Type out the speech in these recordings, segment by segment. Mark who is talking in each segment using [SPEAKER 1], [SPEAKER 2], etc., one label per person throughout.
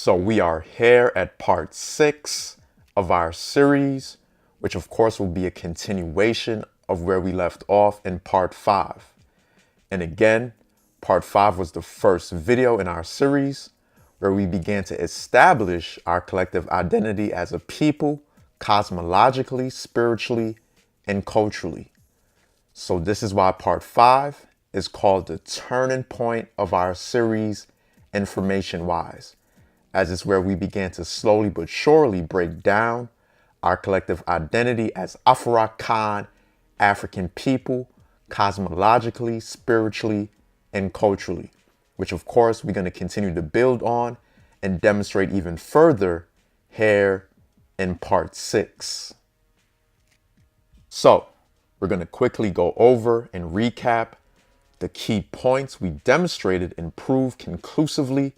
[SPEAKER 1] So we are here at part 6 of our series, which of course will be a continuation of where we left off in part 5. And again, part 5 was the first video in our series where we began to establish our collective identity as a people, cosmologically, spiritually, and culturally. So this is why part 5 is called the turning point of our series, information-wise, as it's where we began to slowly but surely break down our collective identity as Afurakan, African people, cosmologically, spiritually, and culturally, which of course we're going to continue to build on and demonstrate even further here in part 6. So we're going to quickly go over and recap the key points we demonstrated and proved conclusively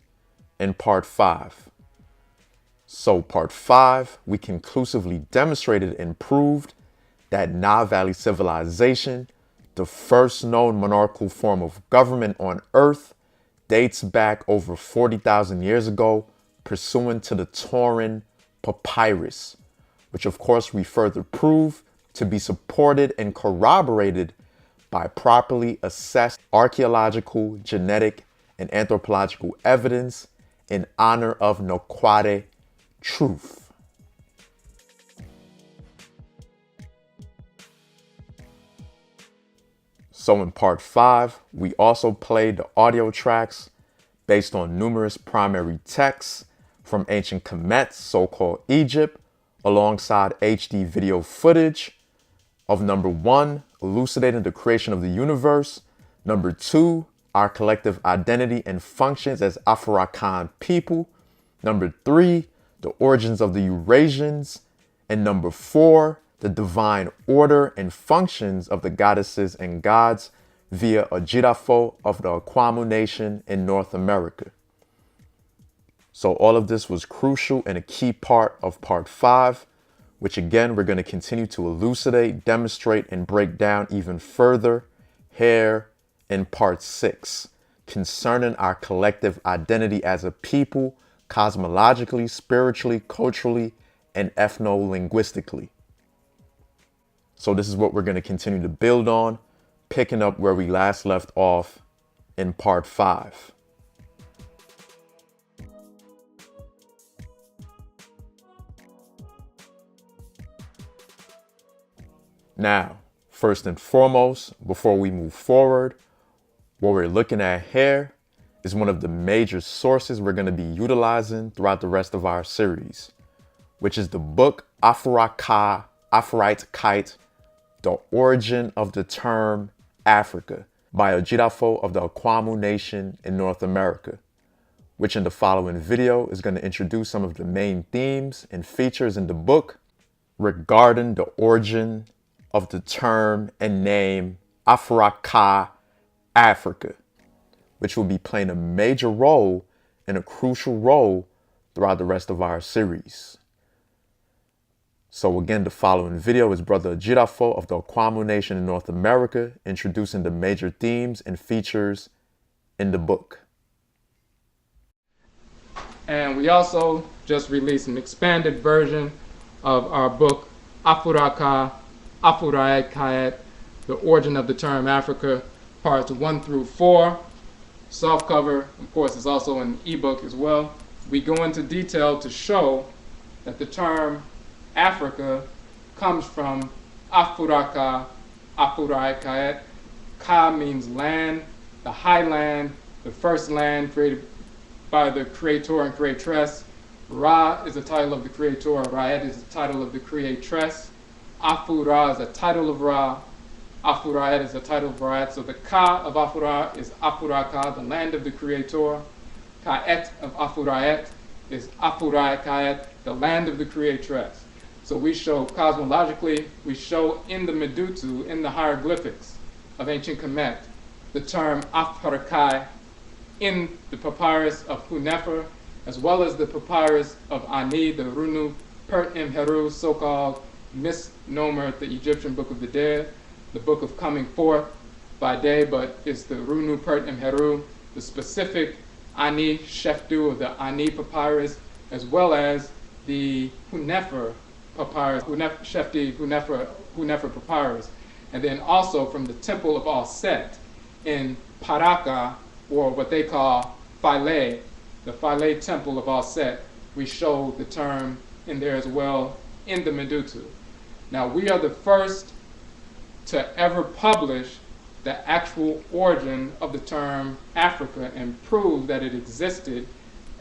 [SPEAKER 1] in part 5. So part 5, we conclusively demonstrated and proved that Nile Valley civilization, the first known monarchical form of government on Earth, dates back over 40,000 years ago, pursuant to the Turin Papyrus, which of course we further prove to be supported and corroborated by properly assessed archaeological, genetic, and anthropological evidence in honor of Nokware truth. So in part 5, we also played the audio tracks based on numerous primary texts from ancient Kamit, so-called Egypt, alongside HD video footage of number 1, elucidating the creation of the universe, number 2, our collective identity and functions as Afurakan people, number 3, the origins of the Eurasians, and number 4, the divine order and functions of the goddesses and gods via a Jirafo of the Akwamu Nation in North America. So all of this was crucial and a key part of part 5, which again, we're going to continue to elucidate, demonstrate, and break down even further here in part 6, concerning our collective identity as a people, cosmologically, spiritually, culturally, and ethno-linguistically. So this is what we're going to continue to build on, picking up where we last left off in part 5. Now, first and foremost, before we move forward, what we're looking at here is one of the major sources we're going to be utilizing throughout the rest of our series, which is the book Afuraka, Afurakan, The Origin of the Term Africa by a Jirafo of the Akwamu Nation in North America, which in the following video is going to introduce some of the main themes and features in the book regarding the origin of the term and name Afuraka, Africa, which will be playing a major role and a crucial role throughout the rest of our series. So again, the following video is Brother Jirafo of the Akwamu Nation in North America introducing the major themes and features in the book.
[SPEAKER 2] And we also just released an expanded version of our book Afuraka, Afurakan, The Origin of the Term Africa, parts 1 through 4. Softcover, of course, is also an ebook as well. We go into detail to show that the term Africa comes from Afuraka, Afurakan. Ka means land, the high land, the first land created by the creator and creatress. Ra is the title of the creator, Raed is the title of the creatress. Afura is a title of Ra. Afuraed is the title of Raed. So the Ka of Afura is Afuraka, the land of the creator. Ka'et of Afuraet is Afurakan, the land of the creatress. So we show cosmologically, we show in the Medutu, in the hieroglyphics of ancient Kamit, the term Afuraka in the papyrus of Hunefer, as well as the papyrus of Ani, the Runu Pert Heru, so-called misnomer, the Egyptian Book of the Dead, the book of coming forth by day, but it's the Runu Pert Heru, the specific Ani Sheftu, or the Ani papyrus, as well as the Hunefer papyrus, Shefti Hunefer papyrus, and then also from the Temple of All-Set in Paraka, or what they call Philae, the Philae Temple of All-Set. We show the term in there as well in the Medutu. Now, we are the first to ever publish the actual origin of the term Africa and prove that it existed.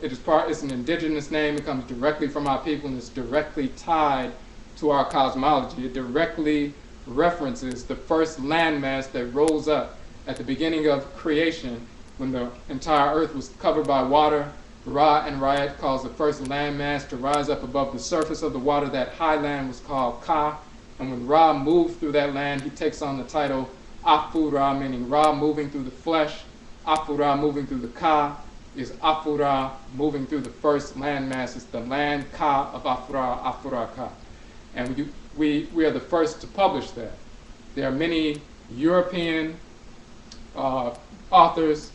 [SPEAKER 2] It's an indigenous name. It comes directly from our people, and it's directly tied to our cosmology. It directly references the first landmass that rose up at the beginning of creation when the entire earth was covered by water. Ra and Rayet caused the first landmass to rise up above the surface of the water. That high land was called Ka. And when Ra moved through that land, he takes on the title Afura, meaning Ra moving through the flesh. Afura moving through the Ka is Afura moving through the first landmass. It's the land Ka of Afura, Afuraka. And we are the first to publish that. There are many European authors,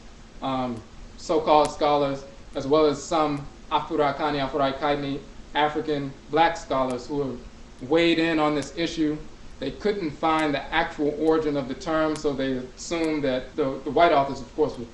[SPEAKER 2] so-called scholars, as well as some Afurakani, Afurakaini, African black scholars who have weighed in on this issue. They couldn't find the actual origin of the term, so they assumed that the white authors, of course, would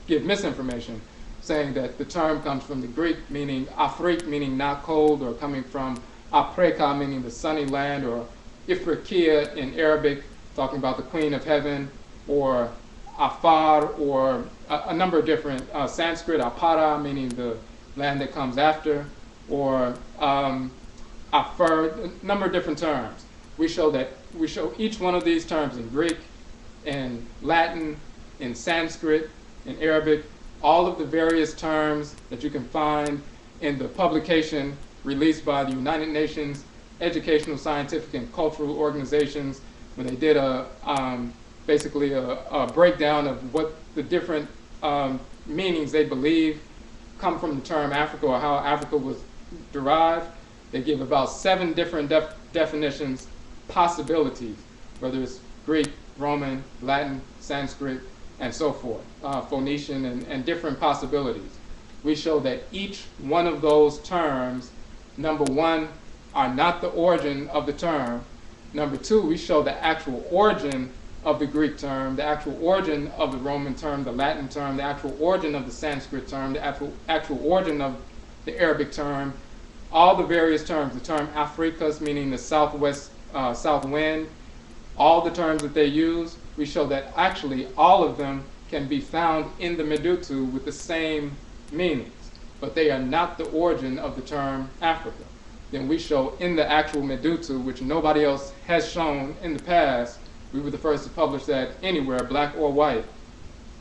[SPEAKER 2] give misinformation, saying that the term comes from the Greek, meaning Afrik, meaning not cold, or coming from Apreka, meaning the sunny land, or Ifriqiya in Arabic, talking about the Queen of Heaven, or Afar, or a number of different Sanskrit, Apara, meaning the land that comes after, or Afar, a number of different terms. We show each one of these terms in Greek, in Latin, in Sanskrit, in Arabic, all of the various terms that you can find in the publication released by the United Nations Educational, Scientific, and Cultural Organizations, when they did basically a breakdown of what the different meanings they believe come from the term Africa, or how Africa was derived. They give about 7 different definitions, possibilities, whether it's Greek, Roman, Latin, Sanskrit, and so forth, Phoenician, and different possibilities. We show that each one of those terms, number one, are not the origin of the term. Number two, we show the actual origin of the Greek term, the actual origin of the Roman term, the Latin term, the actual origin of the Sanskrit term, the actual origin of the Arabic term, all the various terms, the term Afrikas, meaning the southwest, south wind, all the terms that they use, we show that actually all of them can be found in the Medutu with the same meanings, but they are not the origin of the term Africa. Then we show in the actual Medutu, which nobody else has shown in the past, we were the first to publish that anywhere, black or white,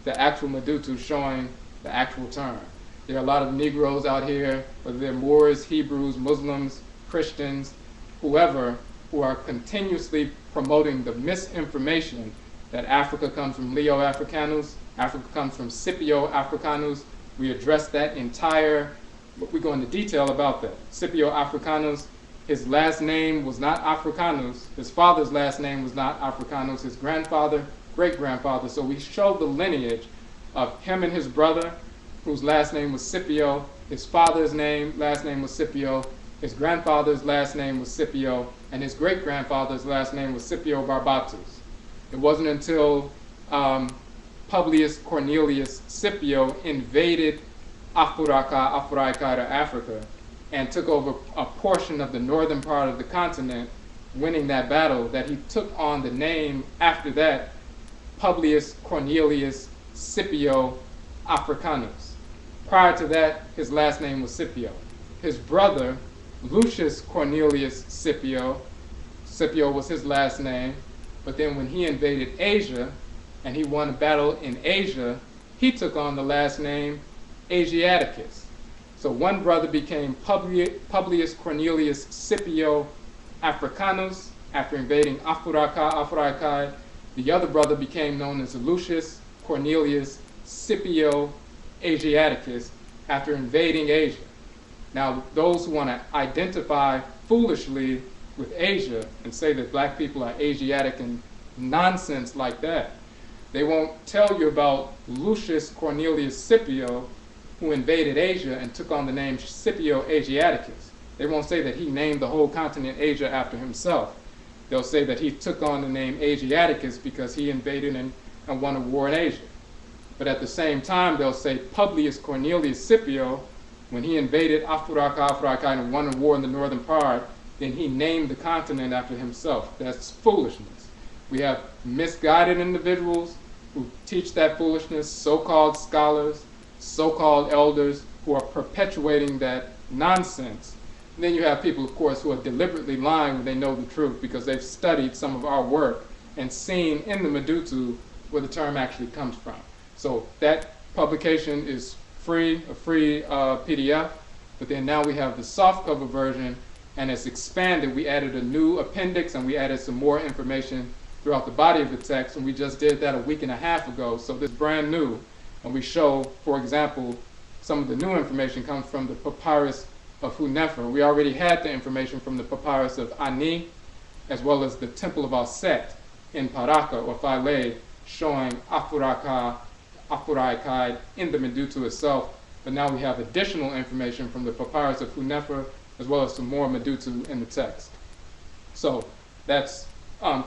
[SPEAKER 2] the actual Medutu showing the actual term. There are a lot of Negroes out here, whether they're Moors, Hebrews, Muslims, Christians, whoever, who are continuously promoting the misinformation that Africa comes from Leo Africanus, Africa comes from Scipio Africanus. We address that entire, we go into detail about that. Scipio Africanus, his last name was not Africanus. His father's last name was not Africanus. His grandfather, great-grandfather. So we show the lineage of him and his brother, whose last name was Scipio. His father's last name was Scipio. His grandfather's last name was Scipio. And his great-grandfather's last name was Scipio Barbatus. It wasn't until Publius Cornelius Scipio invaded Afuraka, to Africa, and took over a portion of the northern part of the continent, winning that battle, that he took on the name after that, Publius Cornelius Scipio Africanus. Prior to that, his last name was Scipio. His brother, Lucius Cornelius Scipio was his last name, but then when he invaded Asia and he won a battle in Asia, he took on the last name Asiaticus. So one brother became Publius Cornelius Scipio Africanus after invading Afuraka. The other brother became known as Lucius Cornelius Scipio Asiaticus after invading Asia. Now, those who want to identify foolishly with Asia and say that black people are Asiatic and nonsense like that, They won't tell you about Lucius Cornelius Scipio, who invaded Asia and took on the name Scipio Asiaticus. They won't say that he named the whole continent Asia after himself. They'll say that he took on the name Asiaticus because he invaded and won a war in Asia. But at the same time, they'll say Publius Cornelius Scipio, when he invaded Afuraka and won a war in the northern part, then he named the continent after himself. That's foolishness. We have misguided individuals who teach that foolishness, so-called scholars, so-called elders who are perpetuating that nonsense. And then you have people, of course, who are deliberately lying when they know the truth because they've studied some of our work and seen in the Medutu where the term actually comes from. So that publication is free, a free PDF, but then now we have the softcover version, and it's expanded. We added a new appendix and we added some more information throughout the body of the text, and we just did that a week and a half ago, so this is brand new. And we show, for example, some of the new information comes from the papyrus of Hunefer. We already had the information from the papyrus of Ani, as well as the Temple of Aset in Paraka or Philae, showing Afuraka, Afuraikai in the Medutu itself. But now we have additional information from the papyrus of Hunefer, as well as some more Medutu in the text. So that's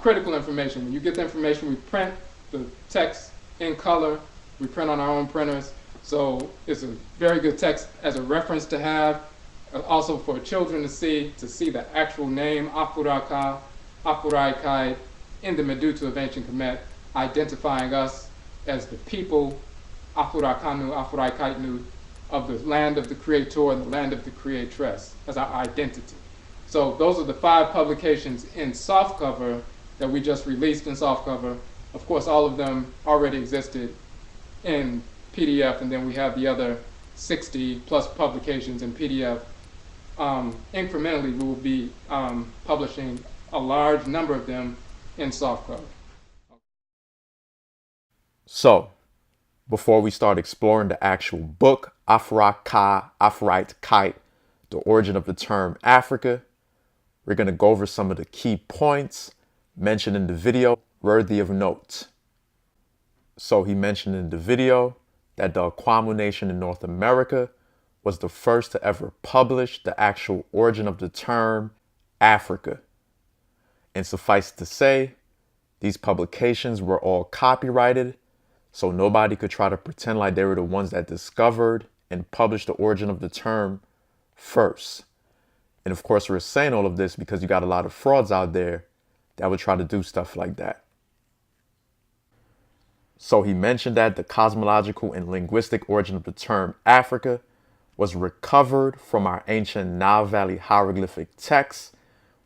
[SPEAKER 2] critical information. When you get the information, we print the text in color. We print on our own printers. So it's a very good text as a reference to have. Also for children to see the actual name, Afuraka, Afuraikai, in the Medutu of ancient Kamit, identifying us as the people, Afurakanu, Afuraikaitnu, of the land of the Creator and the land of the Creatress, as our identity. So those are the 5 publications in softcover that we just released in softcover. Of course, all of them already existed in PDF, and then we have the other 60 plus publications in PDF. Incrementally, we will be publishing a large number of them in softcover.
[SPEAKER 1] So, before we start exploring the actual book, Afuraka, Afuraikai, the origin of the term Africa, we're going to go over some of the key points mentioned in the video worthy of note. So he mentioned in the video that the Akwamu Nation in North America was the first to ever publish the actual origin of the term Africa. And suffice to say, these publications were all copyrighted, so nobody could try to pretend like they were the ones that discovered and published the origin of the term first. And of course, we're saying all of this because you got a lot of frauds out there that would try to do stuff like that. So he mentioned that the cosmological and linguistic origin of the term Africa was recovered from our ancient Nile Valley hieroglyphic texts,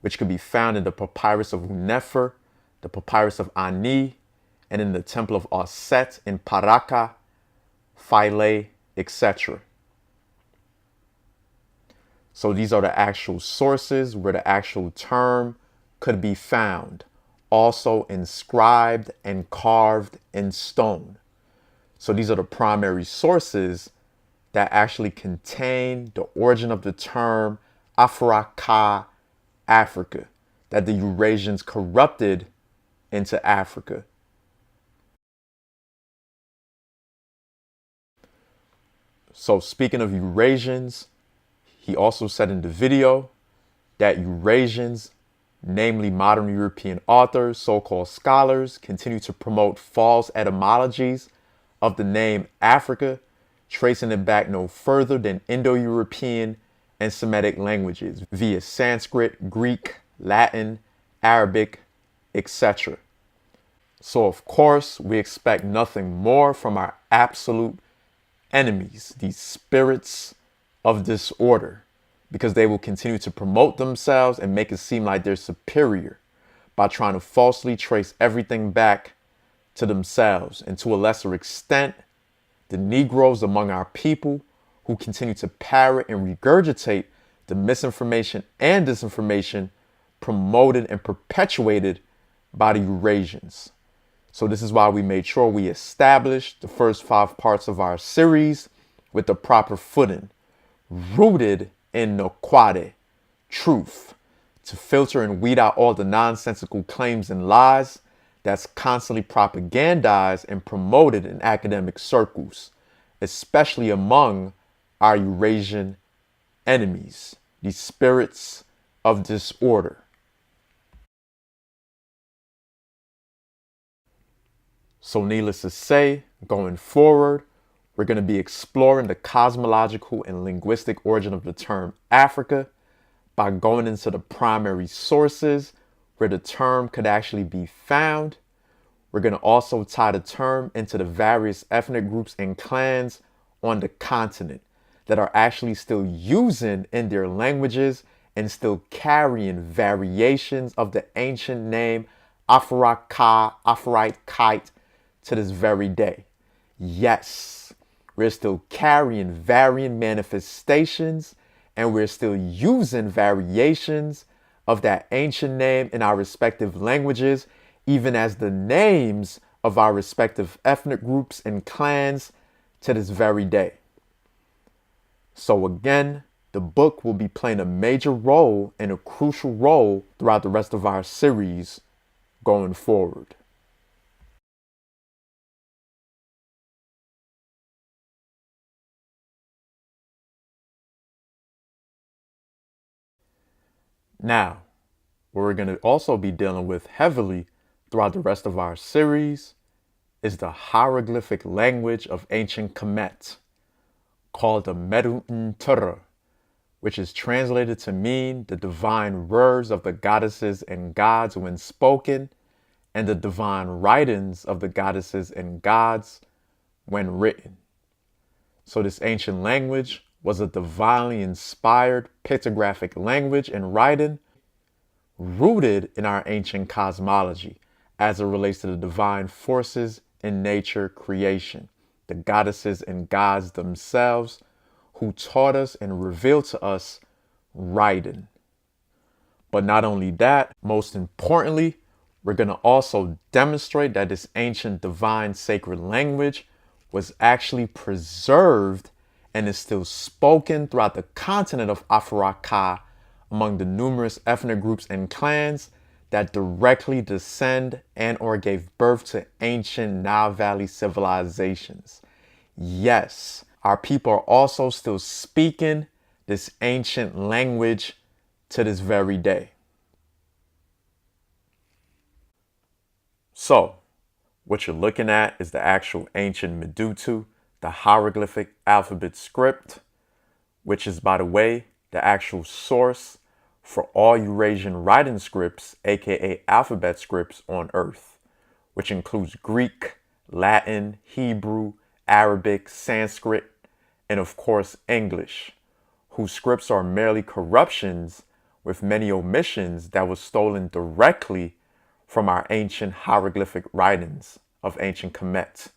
[SPEAKER 1] which could be found in the papyrus of Hunefer, the papyrus of Ani, and in the temple of Aset in Paraka, Philae, etc. So these are the actual sources where the actual term could be found, also inscribed and carved in stone. So these are the primary sources that actually contain the origin of the term Afuraka, Africa, that the Eurasians corrupted into Africa. So speaking of Eurasians, he also said in the video that Eurasians, namely modern European authors, so-called scholars, continue to promote false etymologies of the name Africa, tracing it back no further than Indo-European and Semitic languages via Sanskrit, Greek, Latin, Arabic, etc. So of course, we expect nothing more from our absolute enemies, these spirits of disorder, because they will continue to promote themselves and make it seem like they're superior by trying to falsely trace everything back to themselves, and to a lesser extent, the Negroes among our people who continue to parrot and regurgitate the misinformation and disinformation promoted and perpetuated by the Eurasians. So this is why we made sure we established the first 5 parts of our series with the proper footing, rooted in Nokwade, truth, to filter and weed out all the nonsensical claims and lies that's constantly propagandized and promoted in academic circles, especially among our Eurasian enemies, these spirits of disorder. So needless to say, going forward, we're going to be exploring the cosmological and linguistic origin of the term Africa by going into the primary sources where the term could actually be found. We're going to also tie the term into the various ethnic groups and clans on the continent that are actually still using in their languages and still carrying variations of the ancient name Afuraka, Afurakan to this very day. Yes, we're still carrying varying manifestations and we're still using variations of that ancient name in our respective languages, even as the names of our respective ethnic groups and clans to this very day. So again, the book will be playing a major role and a crucial role throughout the rest of our series going forward. Now, what we're going to also be dealing with heavily throughout the rest of our series is the hieroglyphic language of ancient Kamit, called the Medu-Ntr, which is translated to mean the divine words of the goddesses and gods when spoken, and the divine writings of the goddesses and gods when written. So this ancient language was a divinely inspired pictographic language and writing rooted in our ancient cosmology as it relates to the divine forces in nature creation, the goddesses and gods themselves who taught us and revealed to us writing. But not only that, most importantly, we're going to also demonstrate that this ancient divine sacred language was actually preserved and is still spoken throughout the continent of Afuraka among the numerous ethnic groups and clans that directly descend and or gave birth to ancient Nile Valley civilizations. Yes, our people are also still speaking this ancient language to this very day. So, what you're looking at is the actual ancient Medutu, the hieroglyphic alphabet script, which is, by the way, the actual source for all Eurasian writing scripts, aka alphabet scripts on Earth, which includes Greek, Latin, Hebrew, Arabic, Sanskrit, and of course English, whose scripts are merely corruptions with many omissions that was stolen directly from our ancient hieroglyphic writings of ancient Kamit.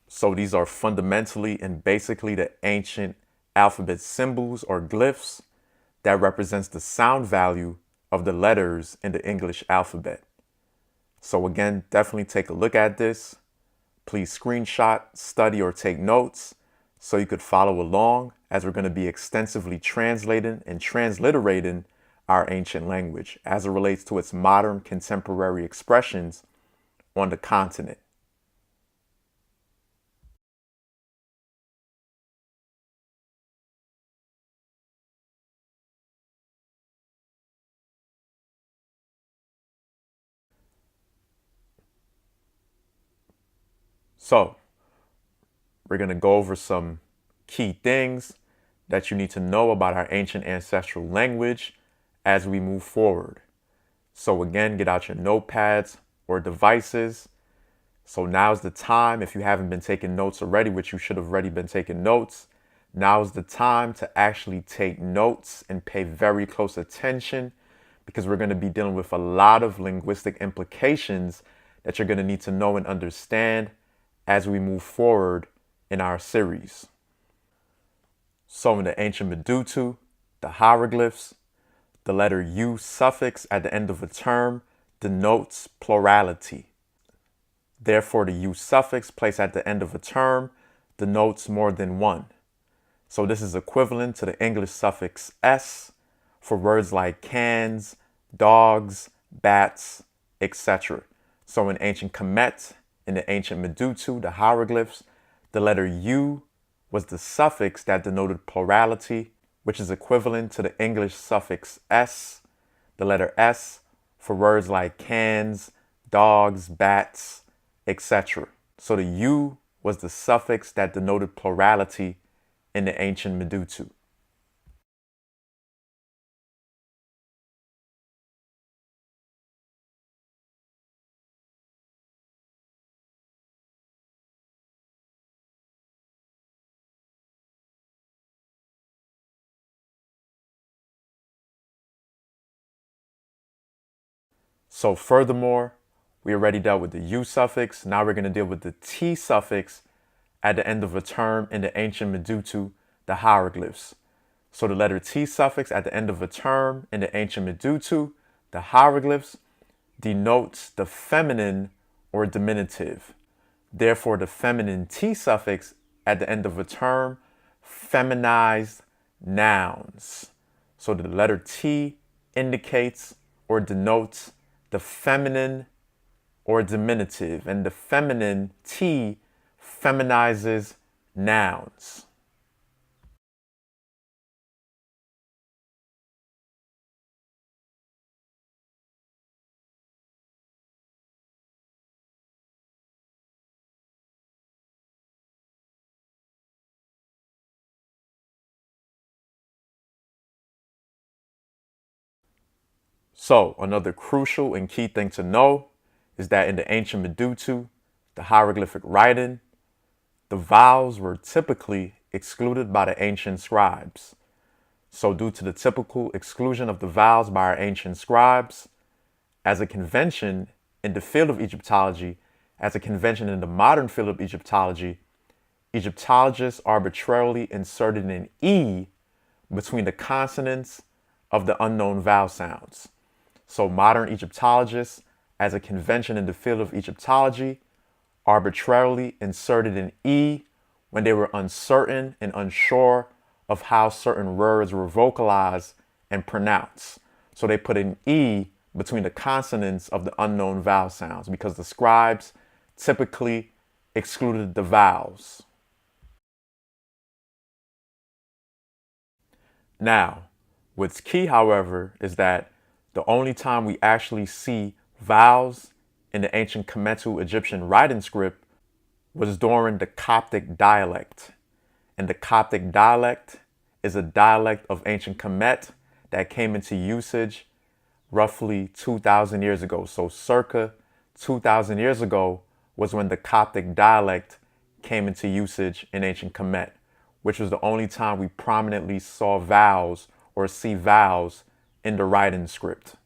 [SPEAKER 1] So these are fundamentally and basically the ancient alphabet symbols or glyphs that represents the sound value of the letters in the English alphabet. So again, definitely take a look at this. Please screenshot, study, or take notes so you could follow along as we're going to be extensively translating and transliterating our ancient language as it relates to its modern contemporary expressions on the continent. So, we're going to go over some key things that you need to know about our ancient ancestral language as we move forward. So again, get out your notepads or devices. So now's the time, if you haven't been taking notes already, which you should have already been taking notes, now's the time to actually take notes and pay very close attention because we're going to be dealing with a lot of linguistic implications that you're going to need to know and understand as we move forward in our series. So in the ancient Medutu, the hieroglyphs, the letter U suffix at the end of a term denotes plurality. Therefore, the U suffix placed at the end of a term denotes more than one. So this is equivalent to the English suffix S for words like cans, dogs, bats, etc. So in ancient Kamit, in the ancient Medutu, the hieroglyphs, the letter U was the suffix that denoted plurality, which is equivalent to the English suffix S, the letter S, for words like cans, dogs, bats, etc. So the U was the suffix that denoted plurality in the ancient Medutu. So furthermore, we already dealt with the U suffix. Now we're going to deal with the T suffix at the end of a term in the ancient Medutu, the hieroglyphs. So the letter T suffix at the end of a term in the ancient Medutu, the hieroglyphs, denotes the feminine or diminutive. Therefore, the feminine T suffix at the end of a term feminized nouns. So the letter T indicates or denotes the feminine or diminutive, and the feminine T feminizes nouns. So another crucial and key thing to know is that in the ancient Medutu, the hieroglyphic writing, the vowels were typically excluded by the ancient scribes. So due to the typical exclusion of the vowels by our ancient scribes, as a convention in the field of Egyptology, as a convention in the modern field of Egyptology, Egyptologists arbitrarily inserted an E between the consonants of the unknown vowel sounds. So modern Egyptologists, as a convention in the field of Egyptology, arbitrarily inserted an E when they were uncertain and unsure of how certain words were vocalized and pronounced. So they put an E between the consonants of the unknown vowel sounds because the scribes typically excluded the vowels. Now, what's key, however, is that the only time we actually see vowels in the ancient Kemetu Egyptian writing script was during the Coptic dialect. And the Coptic dialect is a dialect of ancient Kemet that came into usage roughly 2,000 years ago. So circa 2,000 years ago was when the Coptic dialect came into usage in ancient Kemet, which was the only time we prominently saw vowels or see vowels in the writing script.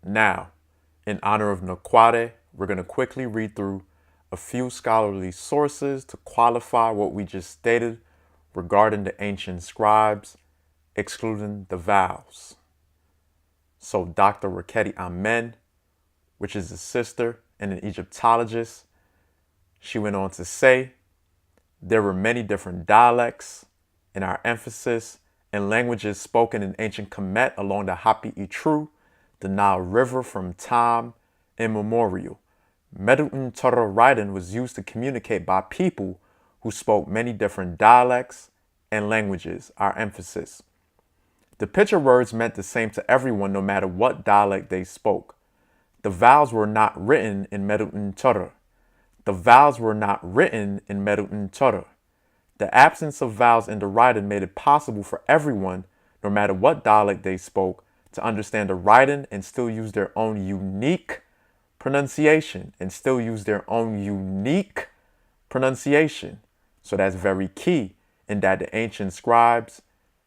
[SPEAKER 1] Now, in honor of Nakwade, we're going to quickly read through a few scholarly sources to qualify what we just stated regarding the ancient scribes excluding the vowels. So Dr. Raketi Amen, which is a sister and an Egyptologist, she went on to say, there were many different dialects, and our emphasis in languages spoken in ancient Kemet along the Hapi Itru, the Nile River, from time immemorial. Medun Torah writing was used to communicate by people who spoke many different dialects and languages, our emphasis. The picture words meant the same to everyone no matter what dialect they spoke. The vowels were not written in Medun Torah. The vowels were not written in Medun Torah. The absence of vowels in the writing made it possible for everyone, no matter what dialect they spoke, to understand the writing and still use their own unique pronunciation. So that's very key in that the ancient scribes,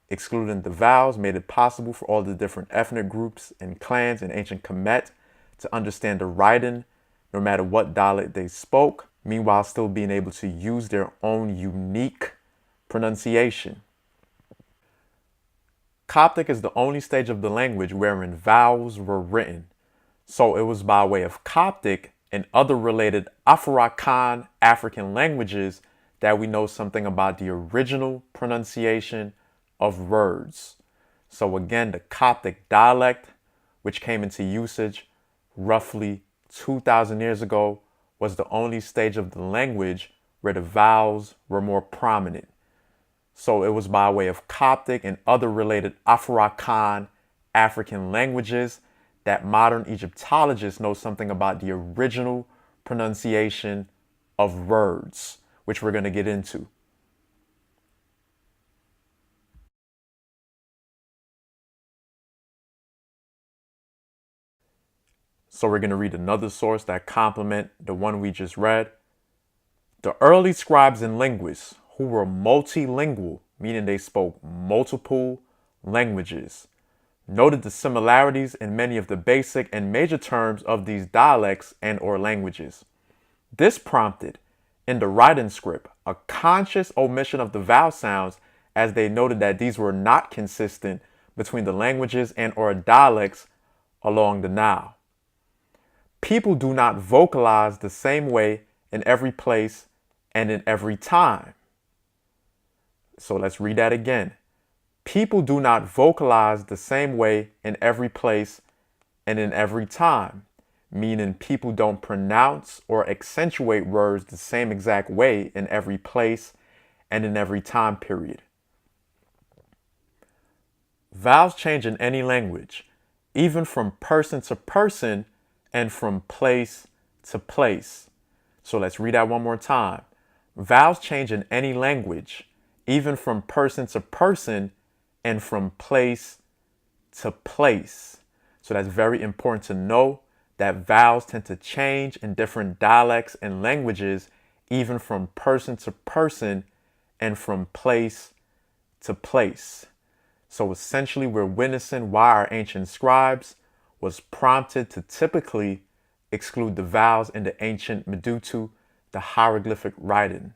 [SPEAKER 1] excluding the vowels, made it possible for all the different ethnic groups and clans in ancient Kamit to understand the writing, no matter what dialect they spoke, meanwhile still being able to use their own unique pronunciation. Coptic is the only stage of the language wherein vowels were written, so it was by way of Coptic and other related Afurakan African languages that we know something about the original pronunciation of words. So again, the Coptic dialect, which came into usage roughly 2,000 years ago, was the only stage of the language where the vowels were more prominent. So it was by way of Coptic and other related Afurakan African languages that modern Egyptologists know something about the original pronunciation of words, which we're going to get into. So we're going to read another source that complement the one we just read. The early scribes and linguists who were multilingual, meaning they spoke multiple languages, noted the similarities in many of the basic and major terms of these dialects and or languages. This prompted, in the writing script, a conscious omission of the vowel sounds, as they noted that these were not consistent between the languages and or dialects along the Nile. People do not vocalize the same way in every place and in every time. So let's read that again. People do not vocalize the same way in every place and in every time, meaning people don't pronounce or accentuate words the same exact way in every place and in every time period. Vowels change in any language, even from person to person and from place to place. So let's read that one more time. Vowels change in any language, even from person to person and from place to place. So that's very important to know that vowels tend to change in different dialects and languages, even from person to person and from place to place. So essentially, we're witnessing why our ancient scribes was prompted to typically exclude the vowels in the ancient Medutu, the hieroglyphic writing,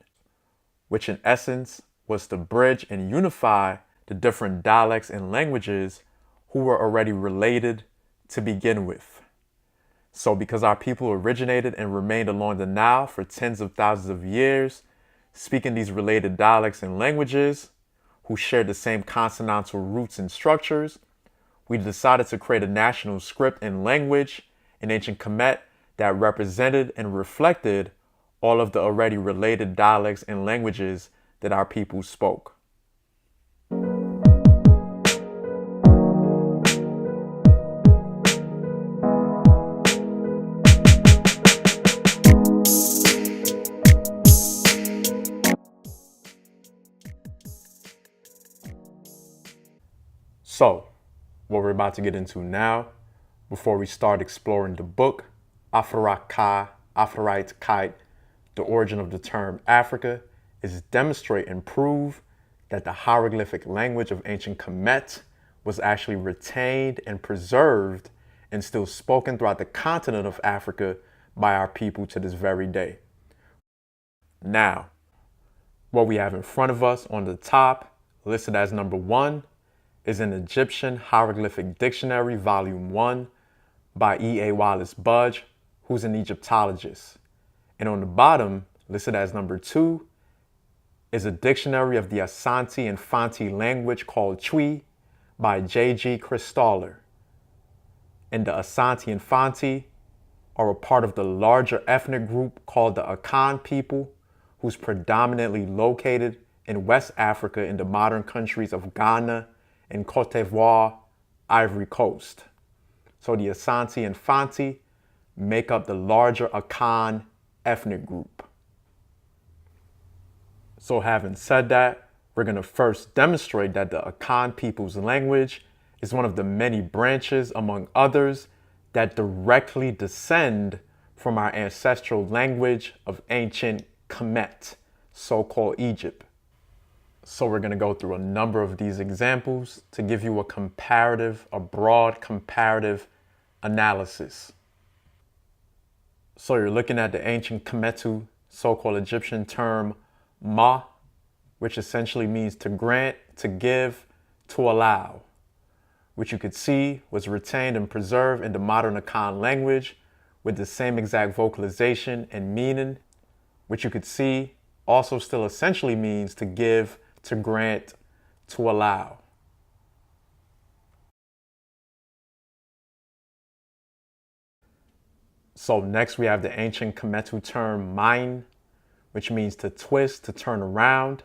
[SPEAKER 1] which in essence was to bridge and unify the different dialects and languages who were already related to begin with. So because our people originated and remained along the Nile for tens of thousands of years, speaking these related dialects and languages, who shared the same consonantal roots and structures, we decided to create a national script and language in ancient Kemet that represented and reflected all of the already related dialects and languages that our people spoke. So, what we're about to get into now, before we start exploring the book, Afuraka, Afurakan, the origin of the term Africa, is demonstrate and prove that the hieroglyphic language of ancient Kemet was actually retained and preserved and still spoken throughout the continent of Africa by our people to this very day. Now, what we have in front of us on the top, listed as number 1, is an Egyptian Hieroglyphic Dictionary, Volume 1, by E.A. Wallace Budge, who's an Egyptologist. And on the bottom, listed as number 2, is a dictionary of the Asante and Fanti language called Twi by J.G. Kristaller. And the Asante and Fanti are a part of the larger ethnic group called the Akan people, who's predominantly located in West Africa in the modern countries of Ghana and Cote d'Ivoire, Ivory Coast. So the Asante and Fanti make up the larger Akan ethnic group. So having said that, we're going to first demonstrate that the Akan people's language is one of the many branches, among others, that directly descend from our ancestral language of ancient Kemet, so-called Egypt. So we're going to go through a number of these examples to give you a broad comparative analysis. So you're looking at the ancient Kemetu, so-called Egyptian term ma, which essentially means to grant, to give, to allow, which you could see was retained and preserved in the modern Akan language with the same exact vocalization and meaning, which you could see also still essentially means to give, to grant, to allow. So next we have the ancient Kemetu term mine, which means to twist, to turn around.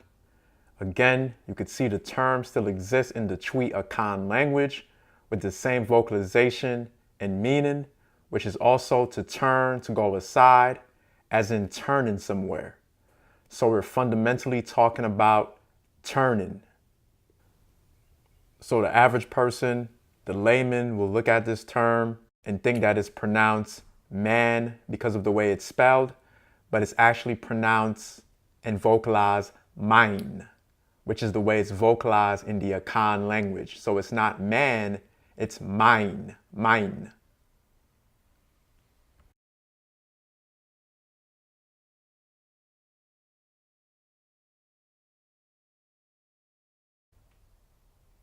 [SPEAKER 1] Again, you could see the term still exists in the Twi Akan language with the same vocalization and meaning, which is also to turn, to go aside, as in turning somewhere. So we're fundamentally talking about turning. So the average person, the layman, will look at this term and think that it's pronounced man because of the way it's spelled, but it's actually pronounced and vocalized mine, which is the way it's vocalized in the Akan language. So it's not man, it's mine, mine.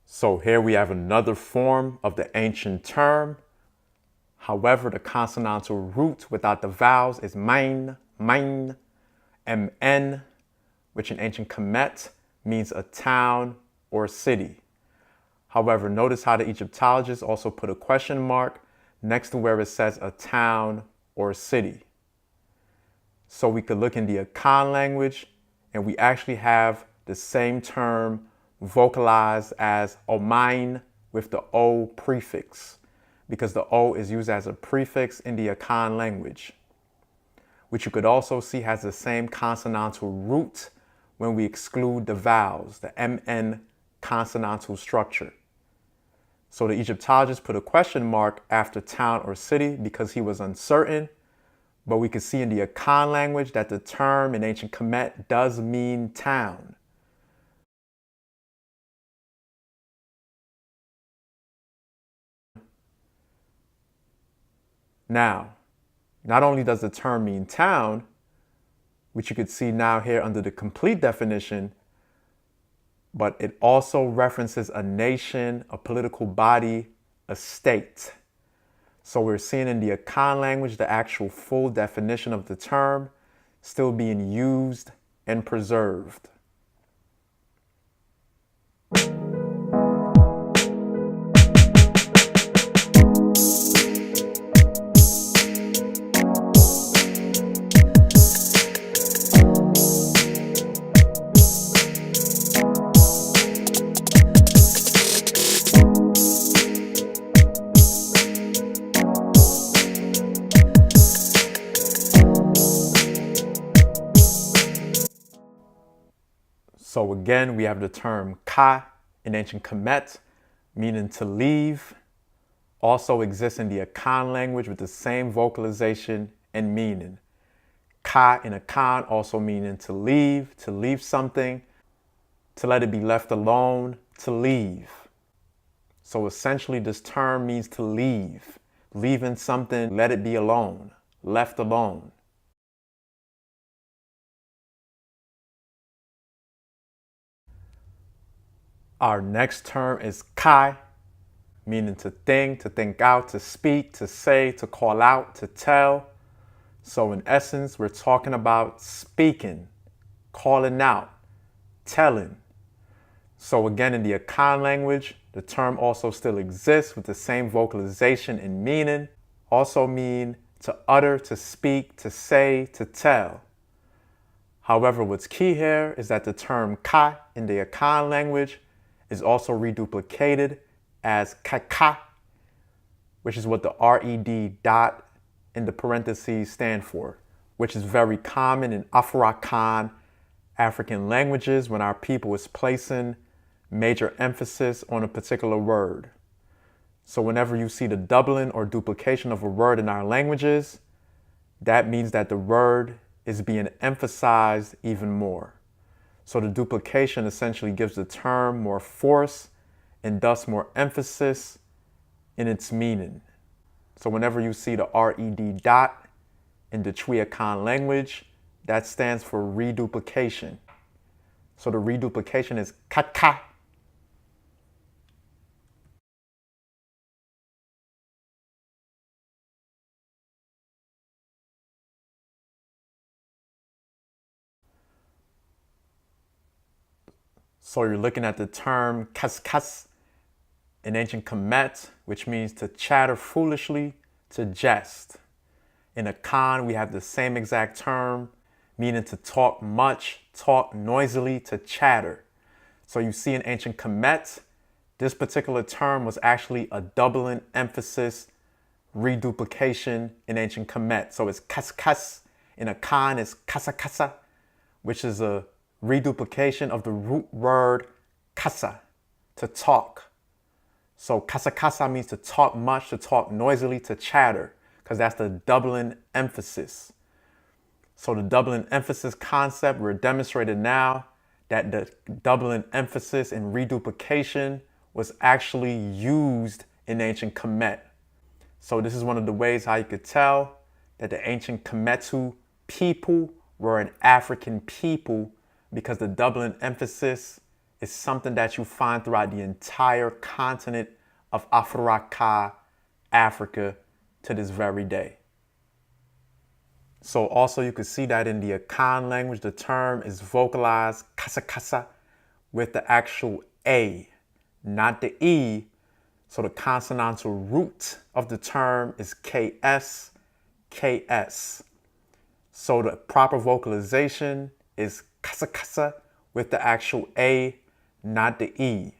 [SPEAKER 1] So here we have another form of the ancient term. However, the consonantal root without the vowels is mine, mine, mn, which in ancient Kamit means a town or city. However, notice how the Egyptologists also put a question mark next to where it says a town or city. So we could look in the Akan language and we actually have the same term vocalized as omine with the O prefix, because the O is used as a prefix in the Akan language, which you could also see has the same consonantal root when we exclude the vowels, the MN consonantal structure. So the Egyptologist put a question mark after town or city because he was uncertain, but we can see in the Akan language that the term in ancient Kemet does mean town. Now, not only does the term mean town, which you could see now here under the complete definition, but it also references a nation, a political body, a state. So we're seeing in the Akan language the actual full definition of the term still being used and preserved. So again, we have the term ka in ancient Kemet, meaning to leave, also exists in the Akan language with the same vocalization and meaning. Ka in Akan also meaning to leave something, to let it be left alone, to leave. So essentially this term means to leave, leaving something, let it be alone, left alone. Our next term is kai, meaning to think out, to speak, to say, to call out, to tell. So in essence, we're talking about speaking, calling out, telling. So again, in the Akan language, the term also still exists with the same vocalization and meaning, also mean to utter, to speak, to say, to tell. However, what's key here is that the term ka in the Akan language is also reduplicated as kaka, which is what the RED dot in the parentheses stand for, which is very common in Afurakan African languages when our people is placing major emphasis on a particular word. So whenever you see the doubling or duplication of a word in our languages, that means that the word is being emphasized even more. So the duplication essentially gives the term more force and thus more emphasis in its meaning. So whenever you see the RED dot in the Afurakan language, that stands for reduplication. So the reduplication is kaka. So you're looking at the term kas in ancient Kamit, which means to chatter foolishly, to jest. In a Khan, we have the same exact term, meaning to talk much, talk noisily, to chatter. So you see in ancient Kamit, this particular term was actually a doubling emphasis reduplication in ancient Kamit. So it's kas. In a Khan, it's kasa, which is a reduplication of the root word kasa, to talk. So kasa means to talk much, to talk noisily, to chatter, because that's the doubling emphasis. So the doubling emphasis concept, we're demonstrated now that the doubling emphasis in reduplication was actually used in ancient Kamit. So this is one of the ways how you could tell that the ancient Kemetu people were an African people, because the doubling emphasis is something that you find throughout the entire continent of Afuraka, Africa, to this very day. So also you could see that in the Akan language, the term is vocalized kasa with the actual A, not the E. So the consonantal root of the term is KS. So the proper vocalization is kasa with the actual A, not the E.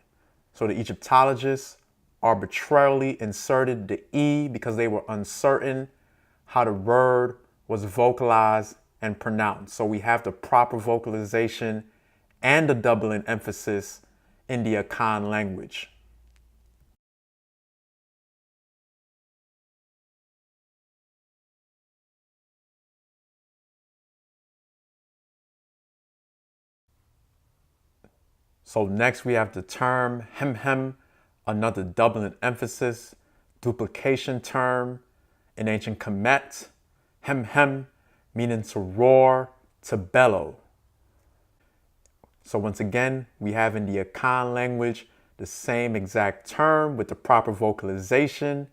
[SPEAKER 1] So the Egyptologists arbitrarily inserted the E because they were uncertain how the word was vocalized and pronounced. So we have the proper vocalization and the doubling emphasis in the Akan language. So next we have the term hem, another doubling emphasis, duplication term in ancient Kemet. Hem, meaning to roar, to bellow. So once again, we have in the Akan language the same exact term with the proper vocalization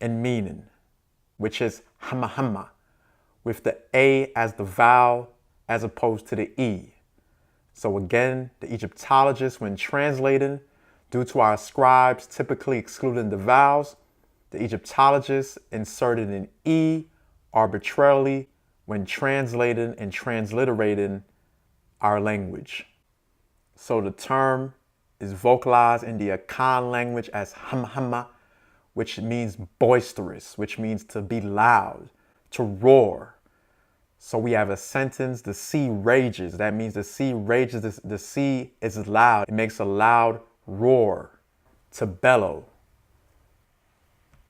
[SPEAKER 1] and meaning, which is hama, with the A as the vowel as opposed to the E. So again, the Egyptologists, when translating, due to our scribes typically excluding the vowels, the Egyptologists inserted an E arbitrarily when translating and transliterating our language. So the term is vocalized in the Akan language as hama, which means boisterous, which means to be loud, to roar. So we have a sentence, the sea rages. That means the sea rages, the sea is loud. It makes a loud roar, to bellow.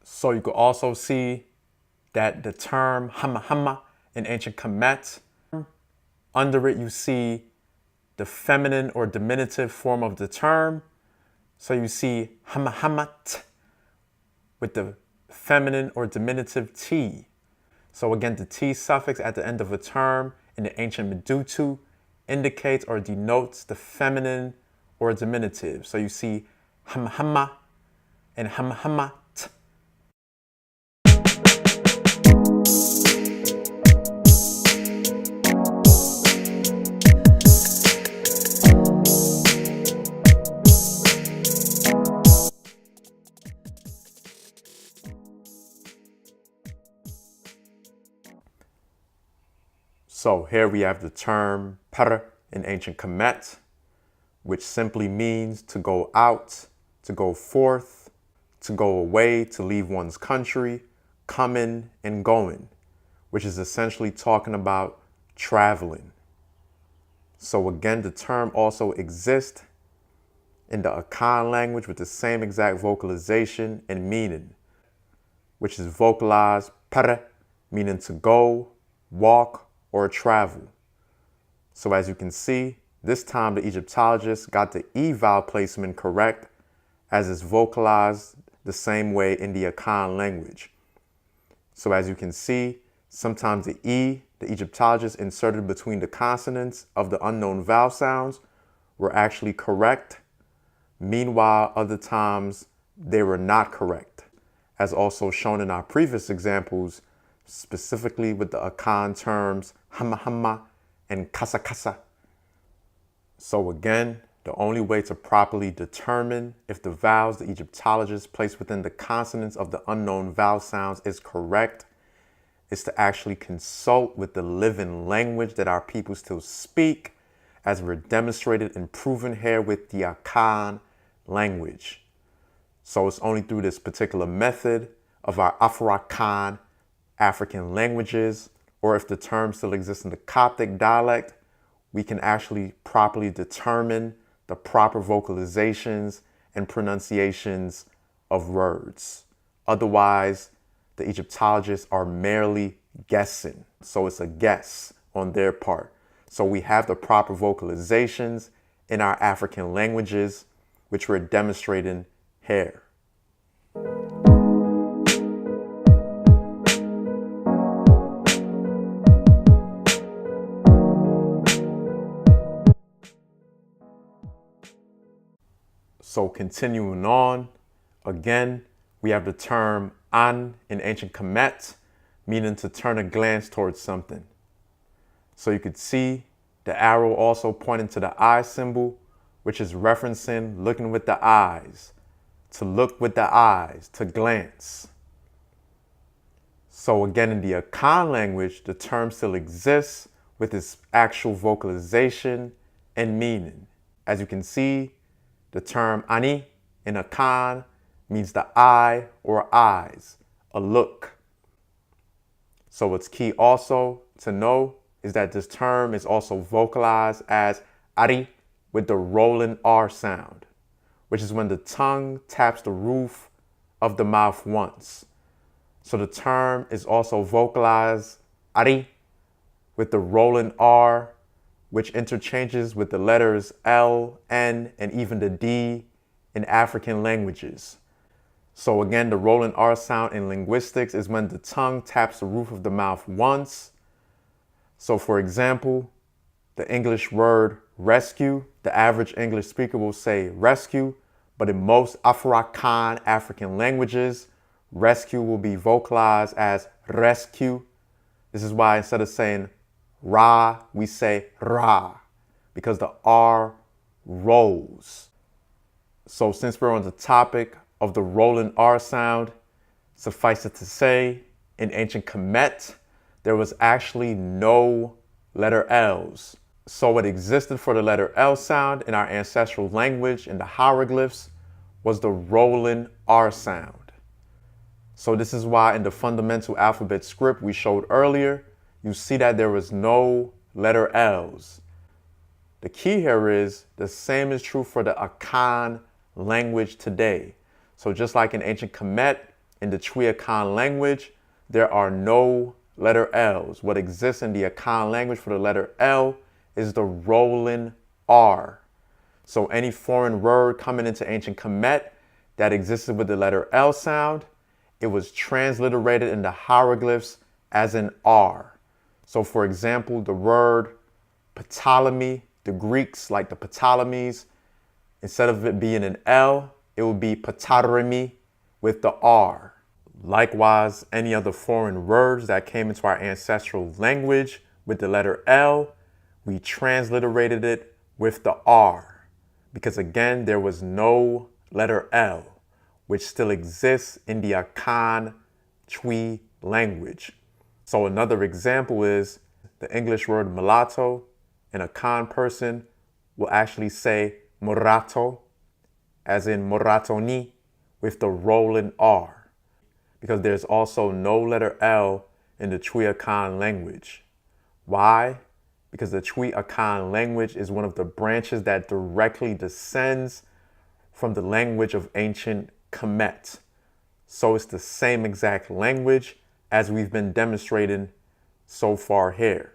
[SPEAKER 1] So you could also see that the term hama in ancient Kemet, under it you see the feminine or diminutive form of the term. So you see hamahamat with the feminine or diminutive T. So again, the T suffix at the end of a term in the ancient Medutu indicates or denotes the feminine or diminutive. So you see hamahama and hamahamat. So here we have the term per in ancient Kemet, which simply means to go out, to go forth, to go away, to leave one's country, coming and going, which is essentially talking about traveling. So again, the term also exists in the Akan language with the same exact vocalization and meaning, which is vocalized per, meaning to go, walk, or travel. So as you can see, This time the Egyptologists got the E vowel placement correct, as it's vocalized the same way in the Akan language. So as you can see, sometimes the E, the Egyptologists inserted between the consonants of the unknown vowel sounds, were actually correct. Meanwhile, other times they were not correct, as also shown in our previous examples, specifically with the Akan terms hamma hamma and kasa kasa. So again, the only way to properly determine if the vowels the Egyptologists place within the consonants of the unknown vowel sounds is correct is to actually consult with the living language that our people still speak, as we're demonstrated and proven here with the Akan language. So it's only through this particular method of our Afurakan African languages, or if the term still exists in the Coptic dialect, we can actually properly determine the proper vocalizations and pronunciations of words. Otherwise, the Egyptologists are merely guessing. So it's a guess on their part. So we have the proper vocalizations in our African languages, which we're demonstrating here. So continuing on, again, we have the term an in ancient Kamit, meaning to turn a glance towards something. So you could see the arrow also pointing to the eye symbol, which is referencing looking with the eyes, to look with the eyes, to glance. So again, in the Akan language, the term still exists with its actual vocalization and meaning. As you can see, the term ani in Akan means the eye or eyes, a look. So what's key also to know is that this term is also vocalized as ari with the rolling R sound, which is when the tongue taps the roof of the mouth once. So the term is also vocalized ari with the rolling R, which interchanges with the letters L, N, and even the D in African languages. So again, the rolling R sound in linguistics is when the tongue taps the roof of the mouth once. So for example, the English word rescue, the average English speaker will say rescue, but in most Afurakan African languages, rescue will be vocalized as rescue. This is why instead of saying ra, we say ra, because the R rolls. So since we're on the topic of the rolling R sound, suffice it to say, in ancient Kemet, there was actually no letter L's. So what existed for the letter L sound in our ancestral language in the hieroglyphs was the rolling R sound. So this is why in the fundamental alphabet script we showed earlier, you see that there was no letter L's. The key here is the same is true for the Akan language today. So just like in ancient Kemet, in the Twi Akan language, there are no letter L's. What exists in the Akan language for the letter L is the rolling R. So any foreign word coming into ancient Kemet that existed with the letter L sound, it was transliterated in the hieroglyphs as an R. So for example, the word Ptolemy, the Greeks, like the Ptolemies, instead of it being an L, it would be Ptolemy with the R. Likewise, any other foreign words that came into our ancestral language with the letter L, we transliterated it with the R. Because again, there was no letter L, which still exists in the Akan Twi language. So another example is the English word mulatto. An Akan person will actually say muratto, as in muratoni, with the rolling R, because there's also no letter L in the Twi Akan language. Why? Because the Twi Akan language is one of the branches that directly descends from the language of ancient Kemet. So it's the same exact language as we've been demonstrating so far here.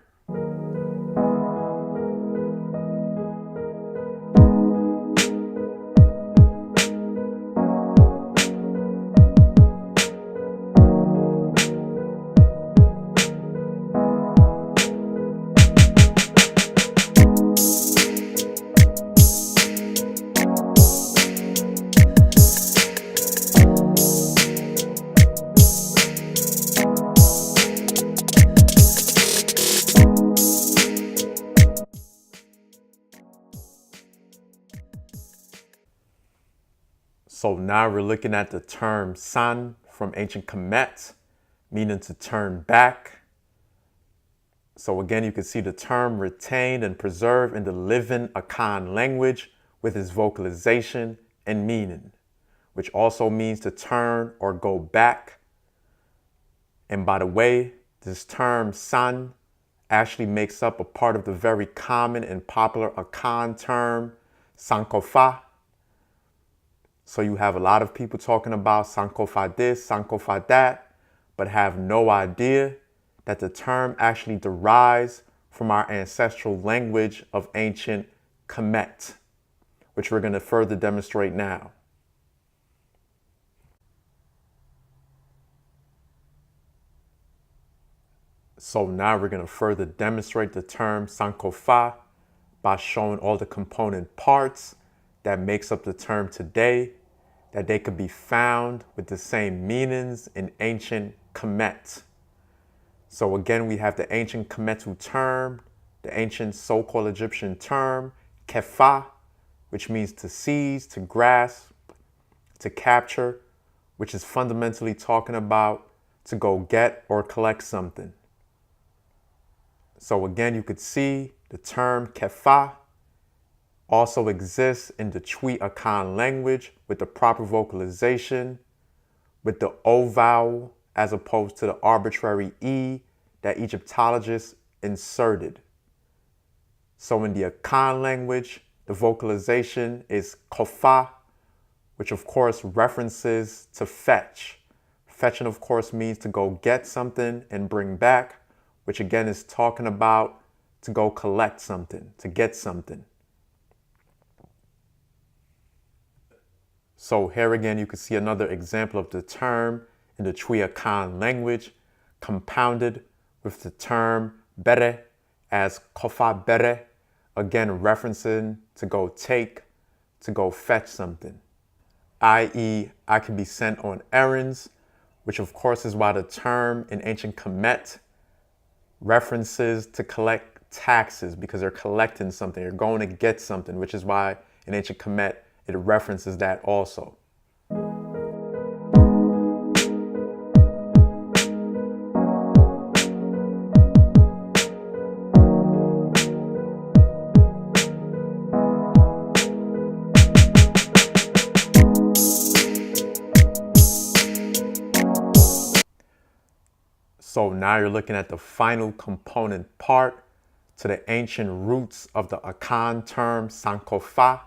[SPEAKER 1] So now we're looking at the term san from ancient Kamit, meaning to turn back. So again, you can see the term retained and preserved in the living Akan language with its vocalization and meaning, which also means to turn or go back. And by the way, this term san actually makes up a part of the very common and popular Akan term sankofa. So you have a lot of people talking about sankofa this, sankofa that, but have no idea that the term actually derives from our ancestral language of ancient Kamit, which we're going to further demonstrate now. So now we're going to further demonstrate the term sankofa by showing all the component parts that makes up the term today, that they could be found with the same meanings in ancient Kamit. So again, we have the ancient Kemetu term, the ancient so-called Egyptian term, kefa, which means to seize, to grasp, to capture, which is fundamentally talking about to go get or collect something. So again, you could see the term kefa also exists in the Twi Akan language with the proper vocalization, with the O vowel as opposed to the arbitrary E that Egyptologists inserted. So in the Akan language, the vocalization is kofa, which of course references to fetch. Fetching of course means to go get something and bring back, which again is talking about to go collect something, to get something. So here again, you can see another example of the term in the Twi Akan language, compounded with the term bere as kofa bere, again referencing to go take, to go fetch something, i.e. I can be sent on errands, which of course is why the term in ancient Kemet references to collect taxes, because they're collecting something, you're going to get something, which is why in ancient Kemet it references that also. So now you're looking at the final component part to the ancient roots of the Akan term sankofa.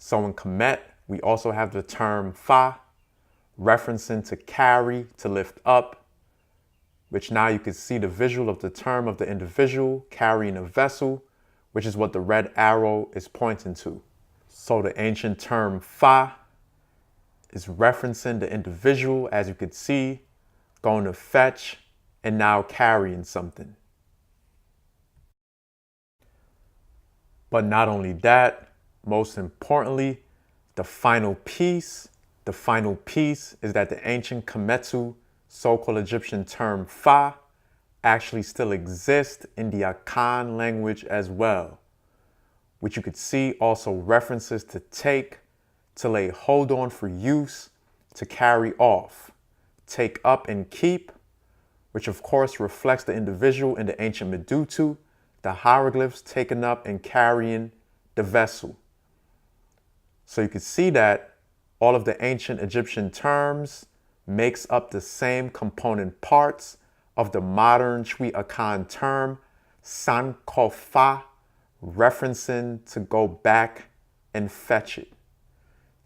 [SPEAKER 1] So in Kemet, we also have the term fa, referencing to carry, to lift up, which now you can see the visual of the term of the individual carrying a vessel, which is what the red arrow is pointing to. So the ancient term fa is referencing the individual, as you can see, going to fetch and now carrying something. But not only that, most importantly, the final piece is that the ancient Kemetu, so-called Egyptian term fa, actually still exists in the Akan language as well, which you could see also references to take, to lay hold on for use, to carry off, take up and keep, which of course reflects the individual in the ancient Medutu, the hieroglyphs taking up and carrying the vessel. So you can see that all of the ancient Egyptian terms makes up the same component parts of the modern Twi Akan term sankofa, referencing to go back and fetch it.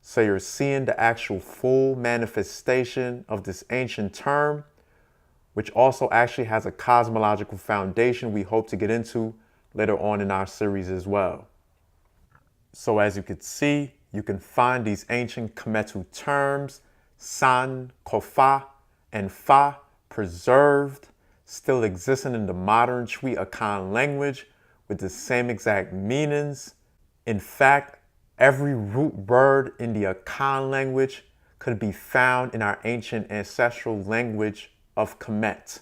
[SPEAKER 1] So you're seeing the actual full manifestation of this ancient term, which also actually has a cosmological foundation we hope to get into later on in our series as well. So as you can see, you can find these ancient Kemetu terms, san, kofa, and fa, preserved, still existing in the modern Twi Akan language with the same exact meanings. In fact, every root word in the Akan language could be found in our ancient ancestral language of Kemet.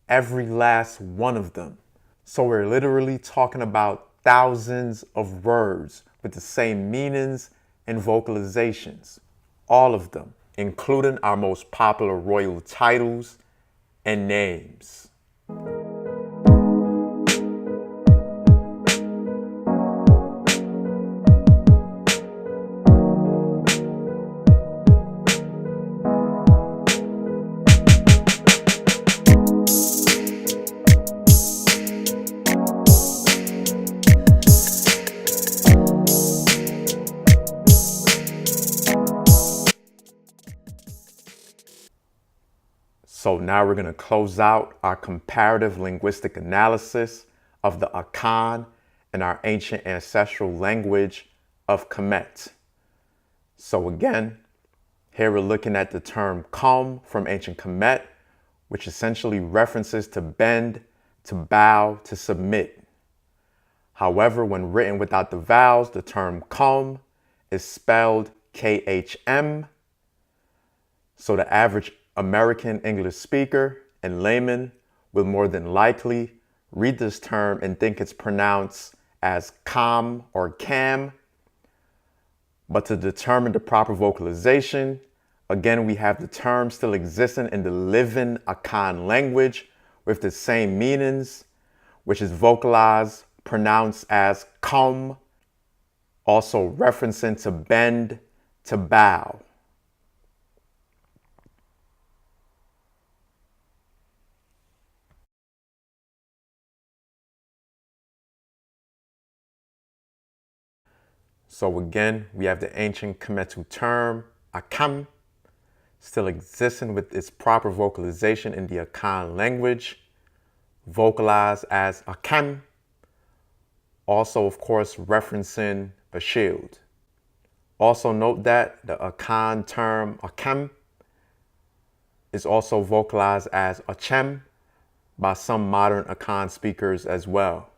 [SPEAKER 1] Every last one of them. So we're literally talking about thousands of words with the same meanings and vocalizations. all of them, including our most popular royal titles and names. So now we're going to close out our comparative linguistic analysis of the Akan and our ancient ancestral language of Kamit. So again, here we're looking at the term kom from ancient Kamit, which essentially references to bend, to bow, to submit. However, when written without the vowels, the term kom is spelled KHM. So the average American English speaker and layman will more than likely read this term and think it's pronounced as kam or cam. But to determine the proper vocalization, again, we have the term still existing in the living Akan language with the same meanings, which is vocalized, pronounced as kom, also referencing to bend, to bow. So again, we have the ancient Kemetu term, akam, still existing with its proper vocalization in the Akan language, vocalized as akam, also of course referencing a shield. Also note that the Akan term akam is also vocalized as achem by some modern Akan speakers as well.